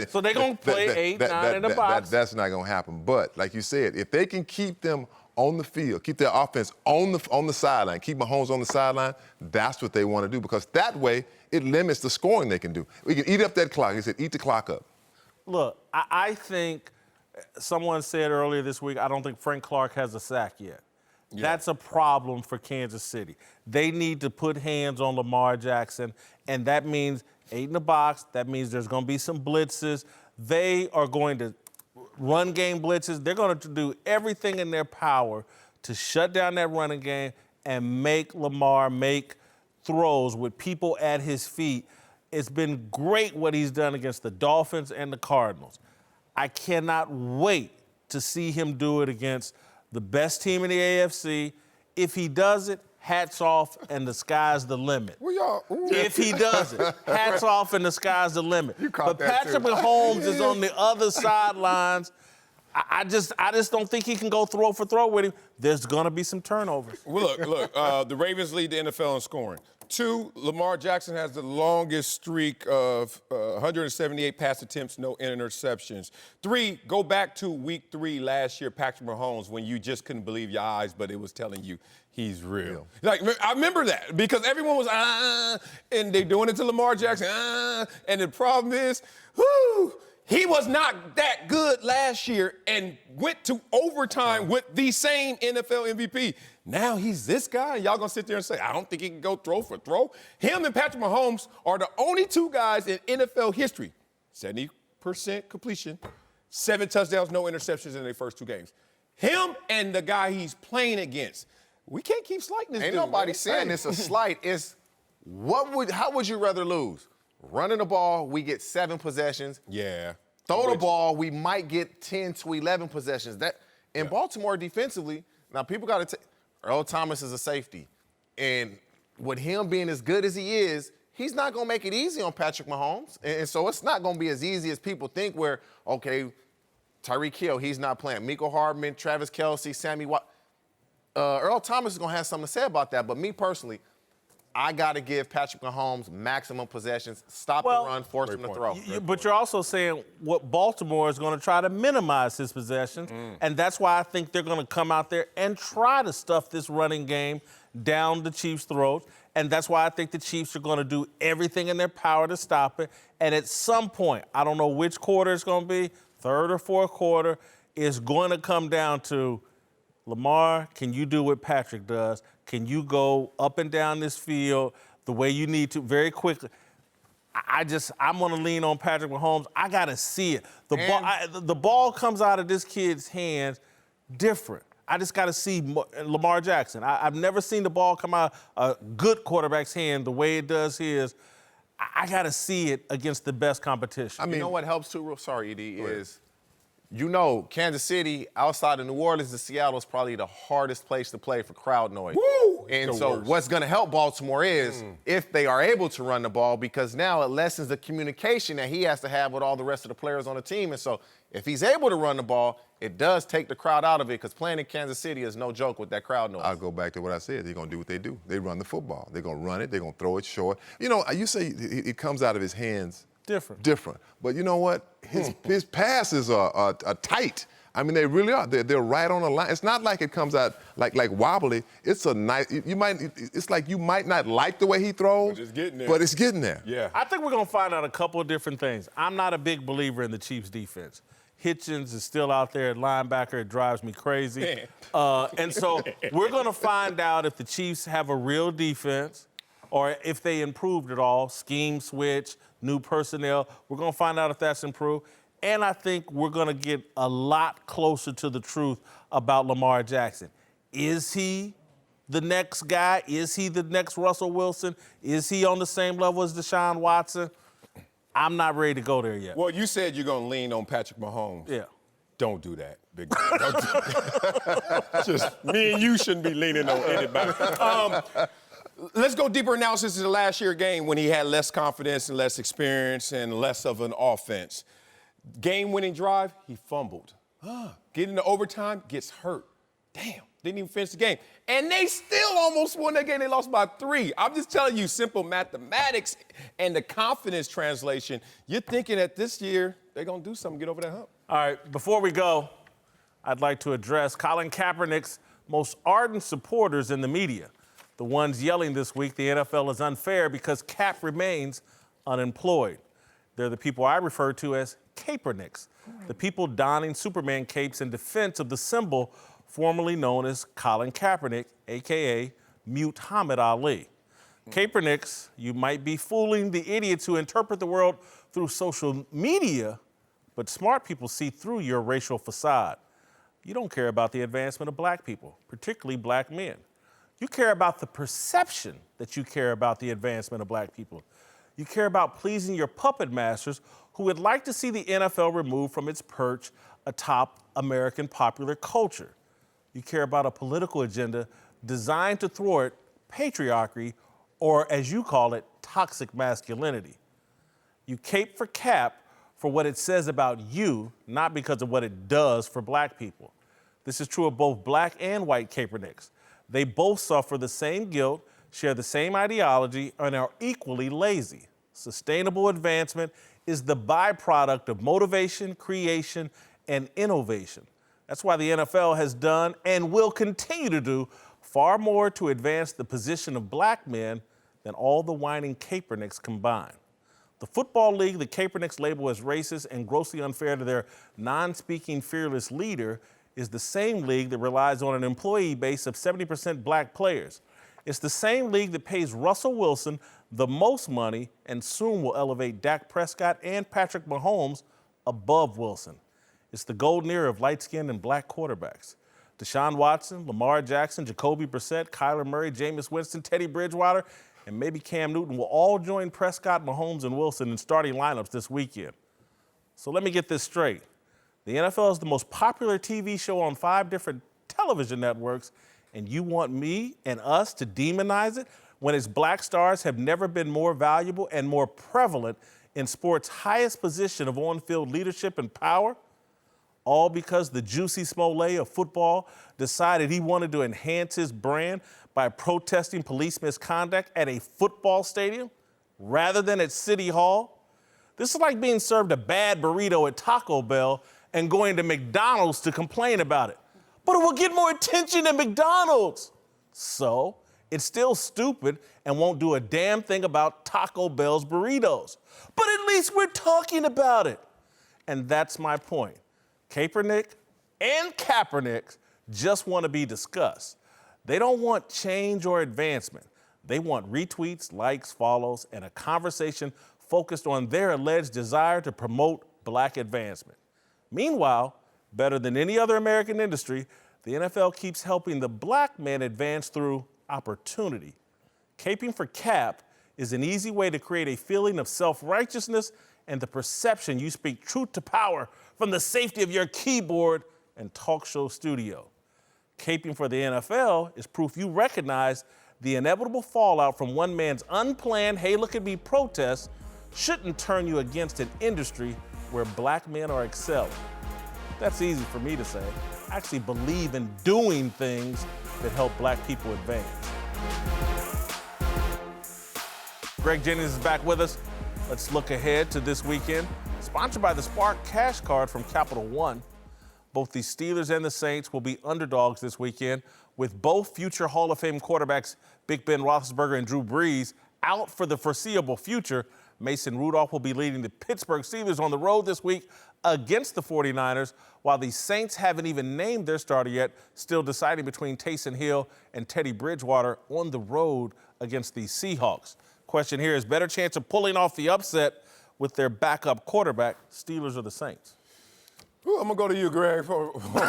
So they're going to play 8, 9 in the box. That's not going to happen. But, like you said, if they can keep them on the field, keep their offense on the sideline, keep Mahomes on the sideline, that's what they want to do, because that way it limits the scoring they can do. We can eat up that clock. He said, eat the clock up. Look, I think someone said earlier this week, I don't think Frank Clark has a sack yet. Yeah. That's a problem for Kansas City. They need to put hands on Lamar Jackson, and that means 8 in the box. That means there's going to be some blitzes. They are going to run game blitzes. They're going to do everything in their power to shut down that running game and make Lamar make throws with people at his feet. It's been great what he's done against the Dolphins and the Cardinals. I cannot wait to see him do it against the best team in the AFC. If he does it, hats off, and the sky's the limit. If he does it, hats off, and the sky's the limit. But Patrick Mahomes is on the other sidelines. I just don't think he can go throw for throw with him. There's going to be some turnovers. Well, look, the Ravens lead the NFL in scoring. 2, Lamar Jackson has the longest streak of 178 pass attempts, no interceptions. 3, go back to week 3 last year, Patrick Mahomes, when you just couldn't believe your eyes, but it was telling you he's real. Like, I remember that, because everyone was, and they're doing it to Lamar Jackson, and the problem is, he was not that good last year and went to overtime with the same NFL MVP. Now he's this guy, and y'all gonna sit there and say, I don't think he can go throw for throw? Him and Patrick Mahomes are the only 2 guys in NFL history, 70% completion, 7 touchdowns, no interceptions in their first 2 games. Him and the guy he's playing against. We can't keep slighting this Ain't dude. nobody man. saying it's a slight. It's how would you rather lose? Running the ball, we get 7 possessions. Yeah. Throw the ball, we might get 10 to 11 possessions. That in Baltimore defensively, now people got to Earl Thomas is a safety. And with him being as good as he is, he's not going to make it easy on Patrick Mahomes. And so it's not going to be as easy as people think where, okay, Tyreek Hill, he's not playing. Mecole Hardman, Travis Kelce, Sammy Watkins. Earl Thomas is going to have something to say about that. But me personally, I got to give Patrick Mahomes maximum possessions, stop the run, force him to throw. But you're also saying what Baltimore is going to try to minimize his possessions, and that's why I think they're going to come out there and try to stuff this running game down the Chiefs' throats, and that's why I think the Chiefs are going to do everything in their power to stop it. And at some point, I don't know which quarter it's going to be, third or fourth quarter, it's going to come down to Lamar, can you do what Patrick does? Can you go up and down this field the way you need to very quickly? I'm going to lean on Patrick Mahomes. I got to see it. The ball comes out of this kid's hands different. I just got to see Lamar Jackson. I've never seen the ball come out a good quarterback's hand the way it does his. I got to see it against the best competition. I mean, you know what helps too, sorry, Edie, is Kansas City, outside of New Orleans and Seattle, is probably the hardest place to play for crowd noise. Woo! And so what's going to help Baltimore is if they are able to run the ball, because now it lessens the communication that he has to have with all the rest of the players on the team. And so if he's able to run the ball, it does take the crowd out of it, because playing in Kansas City is no joke with that crowd noise. I'll go back to what I said. They're going to do what they do. They run the football. They're going to run it. They're going to throw it short. You say it comes out of his hands. Different. But you know what? His passes are tight. I mean, they really are. They're right on the line. It's not like it comes out like wobbly. It's a nice. It's like you might not like the way he throws, but it's getting there. Yeah. I think we're going to find out a couple of different things. I'm not a big believer in the Chiefs' defense. Hitchens is still out there at linebacker. It drives me crazy. And so we're going to find out if the Chiefs have a real defense or if they improved at all, scheme switch, new personnel. We're going to find out if that's improved. And I think we're going to get a lot closer to the truth about Lamar Jackson. Is he the next guy? Is he the next Russell Wilson? Is he on the same level as Deshaun Watson? I'm not ready to go there yet. Well, you said you're going to lean on Patrick Mahomes. Yeah. Don't do that, big guy. Don't do that. Just me and you shouldn't be leaning on anybody. Let's go deeper analysis of the last year game when he had less confidence and less experience and less of an offense. Game-winning drive, he fumbled. Get into overtime, gets hurt. Damn, didn't even finish the game. And they still almost won that game. They lost by 3. I'm just telling you, simple mathematics and the confidence translation. You're thinking that this year they're going to do something, get over that hump. All right, before we go, I'd like to address Colin Kaepernick's most ardent supporters in the media. The ones yelling this week the NFL is unfair because Cap remains unemployed. They're the people I refer to as Kaepernicks, the people donning Superman capes in defense of the symbol formerly known as Colin Kaepernick, a.k.a. Mute Muhammad Ali. Kaepernicks, you might be fooling the idiots who interpret the world through social media, but smart people see through your racial facade. You don't care about the advancement of black people, particularly black men. You care about the perception that you care about the advancement of black people. You care about pleasing your puppet masters who would like to see the NFL removed from its perch atop American popular culture. You care about a political agenda designed to thwart patriarchy, or as you call it, toxic masculinity. You cape for Cap for what it says about you, not because of what it does for black people. This is true of both black and white Kaepernicks. They both suffer the same guilt, share the same ideology, and are equally lazy. Sustainable advancement is the byproduct of motivation, creation, and innovation. That's why the NFL has done and will continue to do far more to advance the position of black men than all the whining Kaepernicks combined. The Football League, the Kaepernicks label as racist and grossly unfair to their non-speaking fearless leader, is the same league that relies on an employee base of 70% black players. It's the same league that pays Russell Wilson the most money and soon will elevate Dak Prescott and Patrick Mahomes above Wilson. It's the golden era of light-skinned and black quarterbacks. Deshaun Watson, Lamar Jackson, Jacoby Brissett, Kyler Murray, Jameis Winston, Teddy Bridgewater, and maybe Cam Newton will all join Prescott, Mahomes, and Wilson in starting lineups this weekend. So let me get this straight. The NFL is the most popular TV show on 5 different television networks, and you want me and us to demonize it when its black stars have never been more valuable and more prevalent in sports' highest position of on-field leadership and power? All because the Juicy Smollett of football decided he wanted to enhance his brand by protesting police misconduct at a football stadium rather than at City Hall? This is like being served a bad burrito at Taco Bell and going to McDonald's to complain about it. But it will get more attention than McDonald's. So it's still stupid and won't do a damn thing about Taco Bell's burritos. But at least we're talking about it. And that's my point. Kaepernick and Kaepernick just want to be discussed. They don't want change or advancement. They want retweets, likes, follows, and a conversation focused on their alleged desire to promote black advancement. Meanwhile, better than any other American industry, the NFL keeps helping the black man advance through opportunity. Caping for Cap is an easy way to create a feeling of self-righteousness and the perception you speak truth to power from the safety of your keyboard and talk show studio. Caping for the NFL is proof you recognize the inevitable fallout from one man's unplanned "hey, look at me" protests shouldn't turn you against an industry where black men are excelling. That's easy for me to say. I actually believe in doing things that help black people advance. Greg Jennings is back with us. Let's look ahead to this weekend. Sponsored by the Spark Cash Card from Capital One. Both the Steelers and the Saints will be underdogs this weekend, with both future Hall of Fame quarterbacks Big Ben Roethlisberger and Drew Brees out for the foreseeable future. Mason Rudolph will be leading the Pittsburgh Steelers on the road this week against the 49ers, while the Saints haven't even named their starter yet, still deciding between Taysom Hill and Teddy Bridgewater on the road against the Seahawks. Question here is better chance of pulling off the upset with their backup quarterback, Steelers or the Saints? Ooh, I'm going to go to you, Greg. For this one.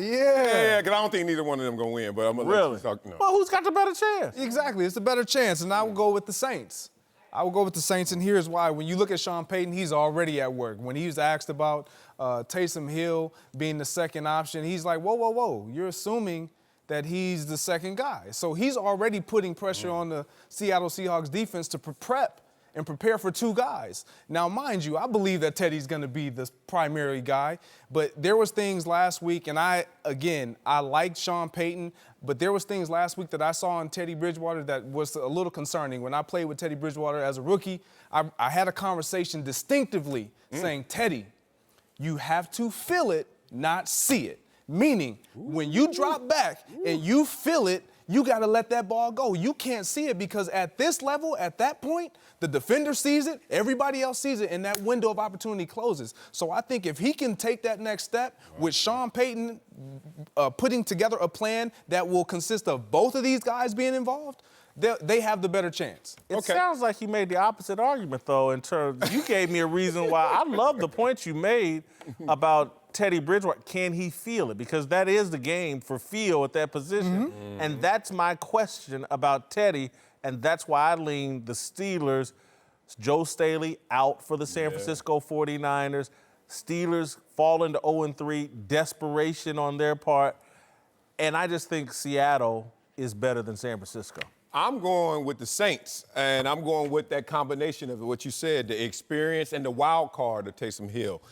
Yeah, because I don't think neither one of them going to win, but I'm going to let you talk. No. Well, who's got the better chance? Exactly, it's a better chance, and I will go with the Saints. I will go with the Saints, and here's why. When you look at Sean Payton, he's already at work. When he was asked about Taysom Hill being the second option, he's like, whoa, you're assuming that he's the second guy. So he's already putting pressure on the Seattle Seahawks defense to prep and prepare for 2 guys. Now, mind you, I believe that Teddy's going to be the primary guy, but there was things last week, and I liked Sean Payton, but there was things last week that I saw on Teddy Bridgewater that was a little concerning. When I played with Teddy Bridgewater as a rookie, I had a conversation distinctively saying, Teddy, you have to feel it, not see it. Meaning, when you drop back and you feel it, you got to let that ball go. You can't see it because at this level, at that point, the defender sees it, everybody else sees it, and that window of opportunity closes. So I think if he can take that next step with Sean Payton putting together a plan that will consist of both of these guys being involved, they have the better chance. It sounds like he made the opposite argument, though, in terms, you gave me a reason why. I love the point you made about Teddy Bridgewater. Can he feel it? Because that is the game for feel at that position. And that's my question about Teddy, and that's why I lean the Steelers. Joe Staley out for the San Francisco 49ers. Steelers fall into 0-3, desperation on their part. And I just think Seattle is better than San Francisco. I'm going with the Saints, and I'm going with that combination of what you said, the experience and the wild card of Taysom Hill.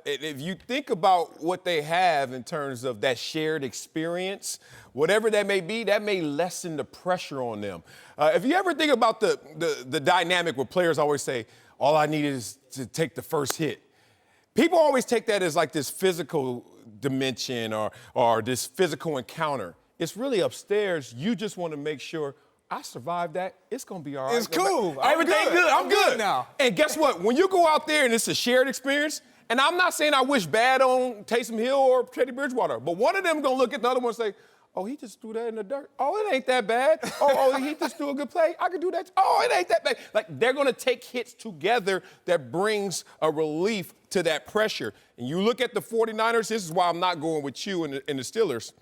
If you think about what they have in terms of that shared experience, whatever that may be, that may lessen the pressure on them. If you ever think about the dynamic where players always say, all I need is to take the first hit. People always take that as like this physical dimension or this physical encounter. It's really upstairs. You just want to make sure I survived that. It's going to be all right. It's cool. Everything good. I'm good now. And guess what? When you go out there and it's a shared experience, and I'm not saying I wish bad on Taysom Hill or Teddy Bridgewater, but one of them going to look at the other one and say, Oh, he just threw that in the dirt. Oh, it ain't that bad. Oh, he just threw a good play. I could do that. Oh, it ain't that bad. Like, they're going to take hits together that brings a relief to that pressure. And you look at the 49ers, this is why I'm not going with you and the Steelers.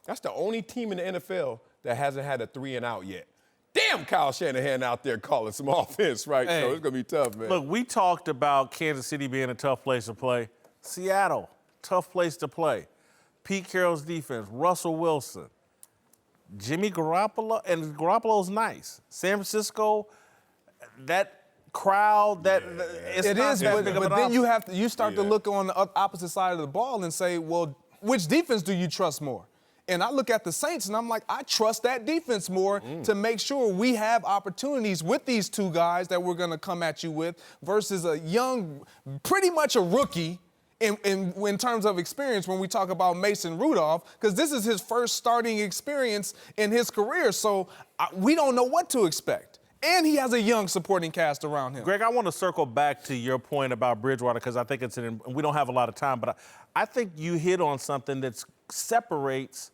That's the only team in the NFL that hasn't had a 3-and-out yet. Damn, Kyle Shanahan out there calling some offense, right? Hey, so it's going to be tough, man. Look, we talked about Kansas City being a tough place to play. Seattle, tough place to play. Pete Carroll's defense, Russell Wilson, Jimmy Garoppolo, and Garoppolo's nice. San Francisco, that crowd, it's it not is, that but big of an then you start to look on the opposite side of the ball and say, well, which defense do you trust more? And I look at the Saints and I'm like, I trust that defense more to make sure we have opportunities with these two guys that we're going to come at you with versus a young, pretty much a rookie in terms of experience when we talk about Mason Rudolph, because this is his first starting experience in his career. So we don't know what to expect. And he has a young supporting cast around him. Greg, I want to circle back to your point about Bridgewater because I think we don't have a lot of time, but I think you hit on something that separates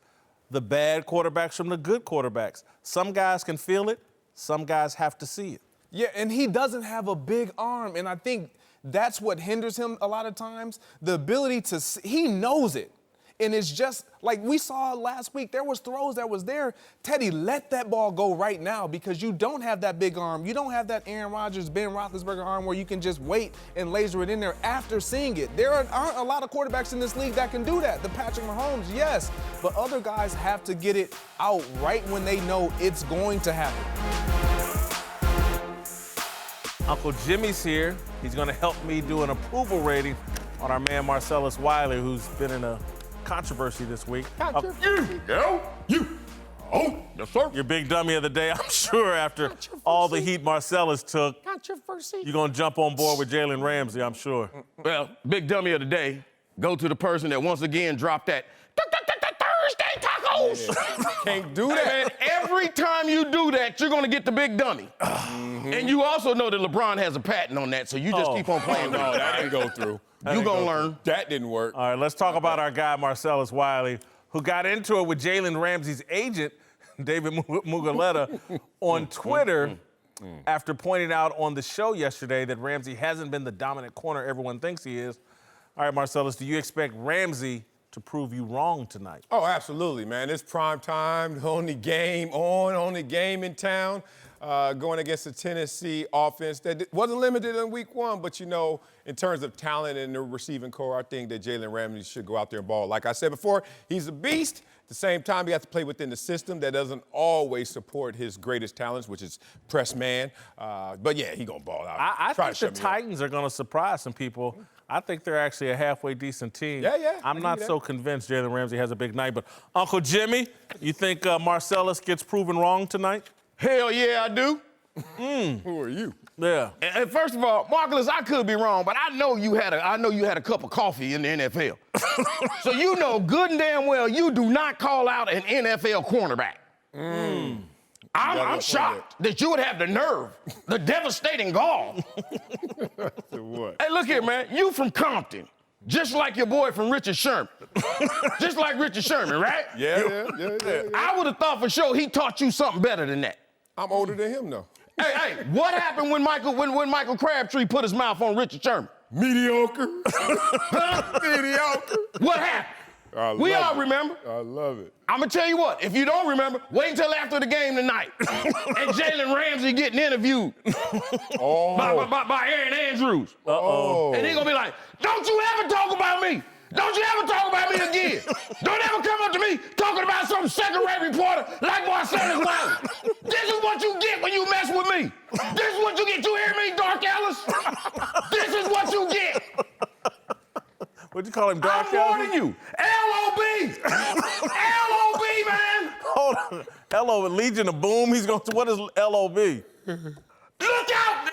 the bad quarterbacks from the good quarterbacks. Some guys can feel it. Some guys have to see it. Yeah, and he doesn't have a big arm, and I think that's what hinders him a lot of times. The ability to see, he knows it. And it's just like we saw last week, there was throws that was there. Teddy, let that ball go right now because you don't have that big arm. You don't have that Aaron Rodgers, Ben Roethlisberger arm where you can just wait and laser it in there after seeing it. There aren't a lot of quarterbacks in this league that can do that. The Patrick Mahomes, yes, but other guys have to get it out right when they know it's going to happen. Uncle Jimmy's here. He's going to help me do an approval rating on our man Marcellus Wiley, who's been in a controversy this week. Yes, sir. Your big dummy of the day, I'm sure, after all the heat Marcellus took. Controversy. You're going to jump on board with Jalen Ramsey, I'm sure. Well, big dummy of the day, go to the person that once again dropped that Thursday tacos. Can't do that. Hey, man, every time you do that, you're going to get the big dummy. And you also know that LeBron has a patent on that, so you just keep on playing with it. No, that didn't go through. You're going to learn. That didn't work. All right, let's talk about our guy, Marcellus Wiley, who got into it with Jalen Ramsey's agent, David Mugoletta, on Twitter after pointing out on the show yesterday that Ramsey hasn't been the dominant corner everyone thinks he is. All right, Marcellus, do you expect Ramsey to prove you wrong tonight? Oh, absolutely, man. It's prime time, only game in town. Going against the Tennessee offense that wasn't limited in week one, but, you know, in terms of talent and the receiving core, I think that Jalen Ramsey should go out there and ball. Like I said before, he's a beast. At the same time, he has to play within the system that doesn't always support his greatest talents, which is press man. But, yeah, he's going to ball out. I think the Titans are going to surprise some people. I think they're actually a halfway decent team. Yeah. I'm not so convinced Jalen Ramsey has a big night. But, Uncle Jimmy, you think Marcellus gets proven wrong tonight? Hell yeah, I do. Who are you? Yeah. And first of all, Marcellus, I could be wrong, but I know you had a cup of coffee in the NFL. So you know good and damn well you do not call out an NFL cornerback. I'm shocked that you would have the nerve, the devastating gall. What? Hey, look here, man. You from Compton, just like your boy from Richard Sherman. Just like Richard Sherman, right? Yeah. I would have thought for sure he taught you something better than that. I'm older than him, though. Hey, what happened when Michael Crabtree put his mouth on Richard Sherman? Mediocre. Mediocre. What happened? We all remember. I love it. I'm going to tell you what, if you don't remember, wait until after the game tonight. And Jalen Ramsey getting interviewed by Aaron Andrews. And he's going to be like, don't you ever talk about me. Don't you ever talk about me again. Don't ever come up to me talking about some second-rate reporter like Marcellus Wiley. This is what you get when you mess with me. This is what you get. You hear me, Dark Ellis? This is what you get. What'd you call him, Dark Ellis? I'm warning you. L.O.B. L.O.B., man. Hold on. L.O. Legion of Boom. He's going to, what is L.O.B.? Look out, man.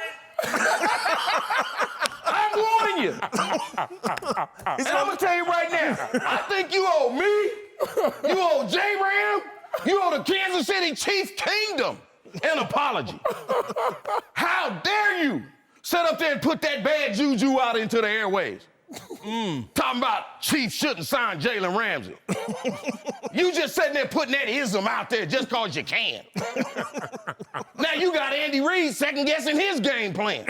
I'm warning you. And I'm going to tell you right now, I think you owe me, you owe J-Ram, you owe the Kansas City Chiefs Kingdom an apology. How dare you sit up there and put that bad juju out into the airwaves? Talking about Chiefs shouldn't sign Jalen Ramsey. You just sitting there putting that ism out there just because you can. Now you got Andy Reid second-guessing his game plan.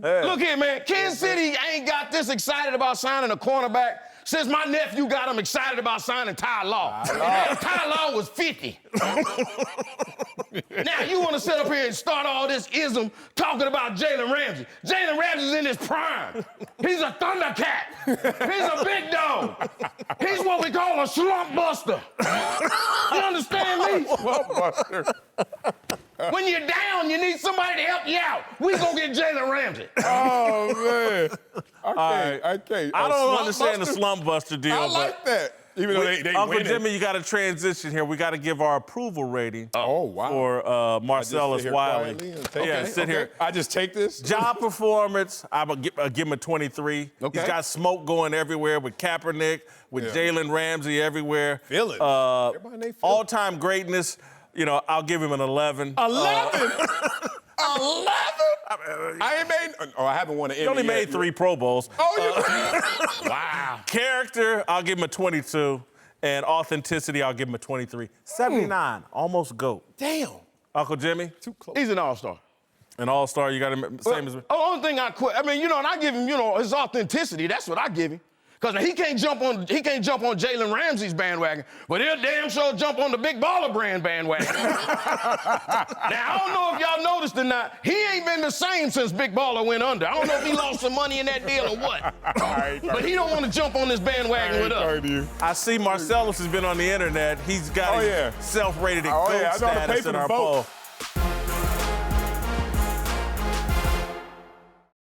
Look here, man. Kansas City ain't got this excited about signing a cornerback since my nephew got him excited about signing Ty Law. Ty Law was 50. Now you want to sit up here and start all this ism talking about Jalen Ramsey. Jalen Ramsey's in his prime. He's a Thundercat. He's a big dog. He's what we call a slump buster. You understand me? Slump buster. When you're down, you need somebody to help you out. We gonna get Jalen Ramsey. Oh, man. I can't. I don't understand the slump buster deal. I like that. Even though they Uncle winning. Jimmy, you got to transition here. We got to give our approval rating for Marcellus Wiley. Sit here. I just take this? Job performance, I'm give him a 23. Okay. He's got smoke going everywhere with Kaepernick, with Jalen Ramsey everywhere. Feel it. All-time greatness, I'll give him an 11. 11? 11? I ain't made. I haven't won an NBA. He only made 3 Pro Bowls. Wow. Character, I'll give him a 22. And authenticity, I'll give him a 23. 79, almost GOAT. Damn. Uncle Jimmy? Too close. He's an all-star. An all-star, you got him same as me? The only thing I quit, and I give him, his authenticity. That's what I give him. Because he can't jump on Jalen Ramsey's bandwagon, but he'll damn sure jump on the Big Baller Brand bandwagon. Now, I don't know if y'all noticed or not, he ain't been the same since Big Baller went under. I don't know if he lost some money in that deal or what. But he don't want to jump on this bandwagon with us. I see Marcellus has been on the internet. He's got his self-rated GOAT status in our poll.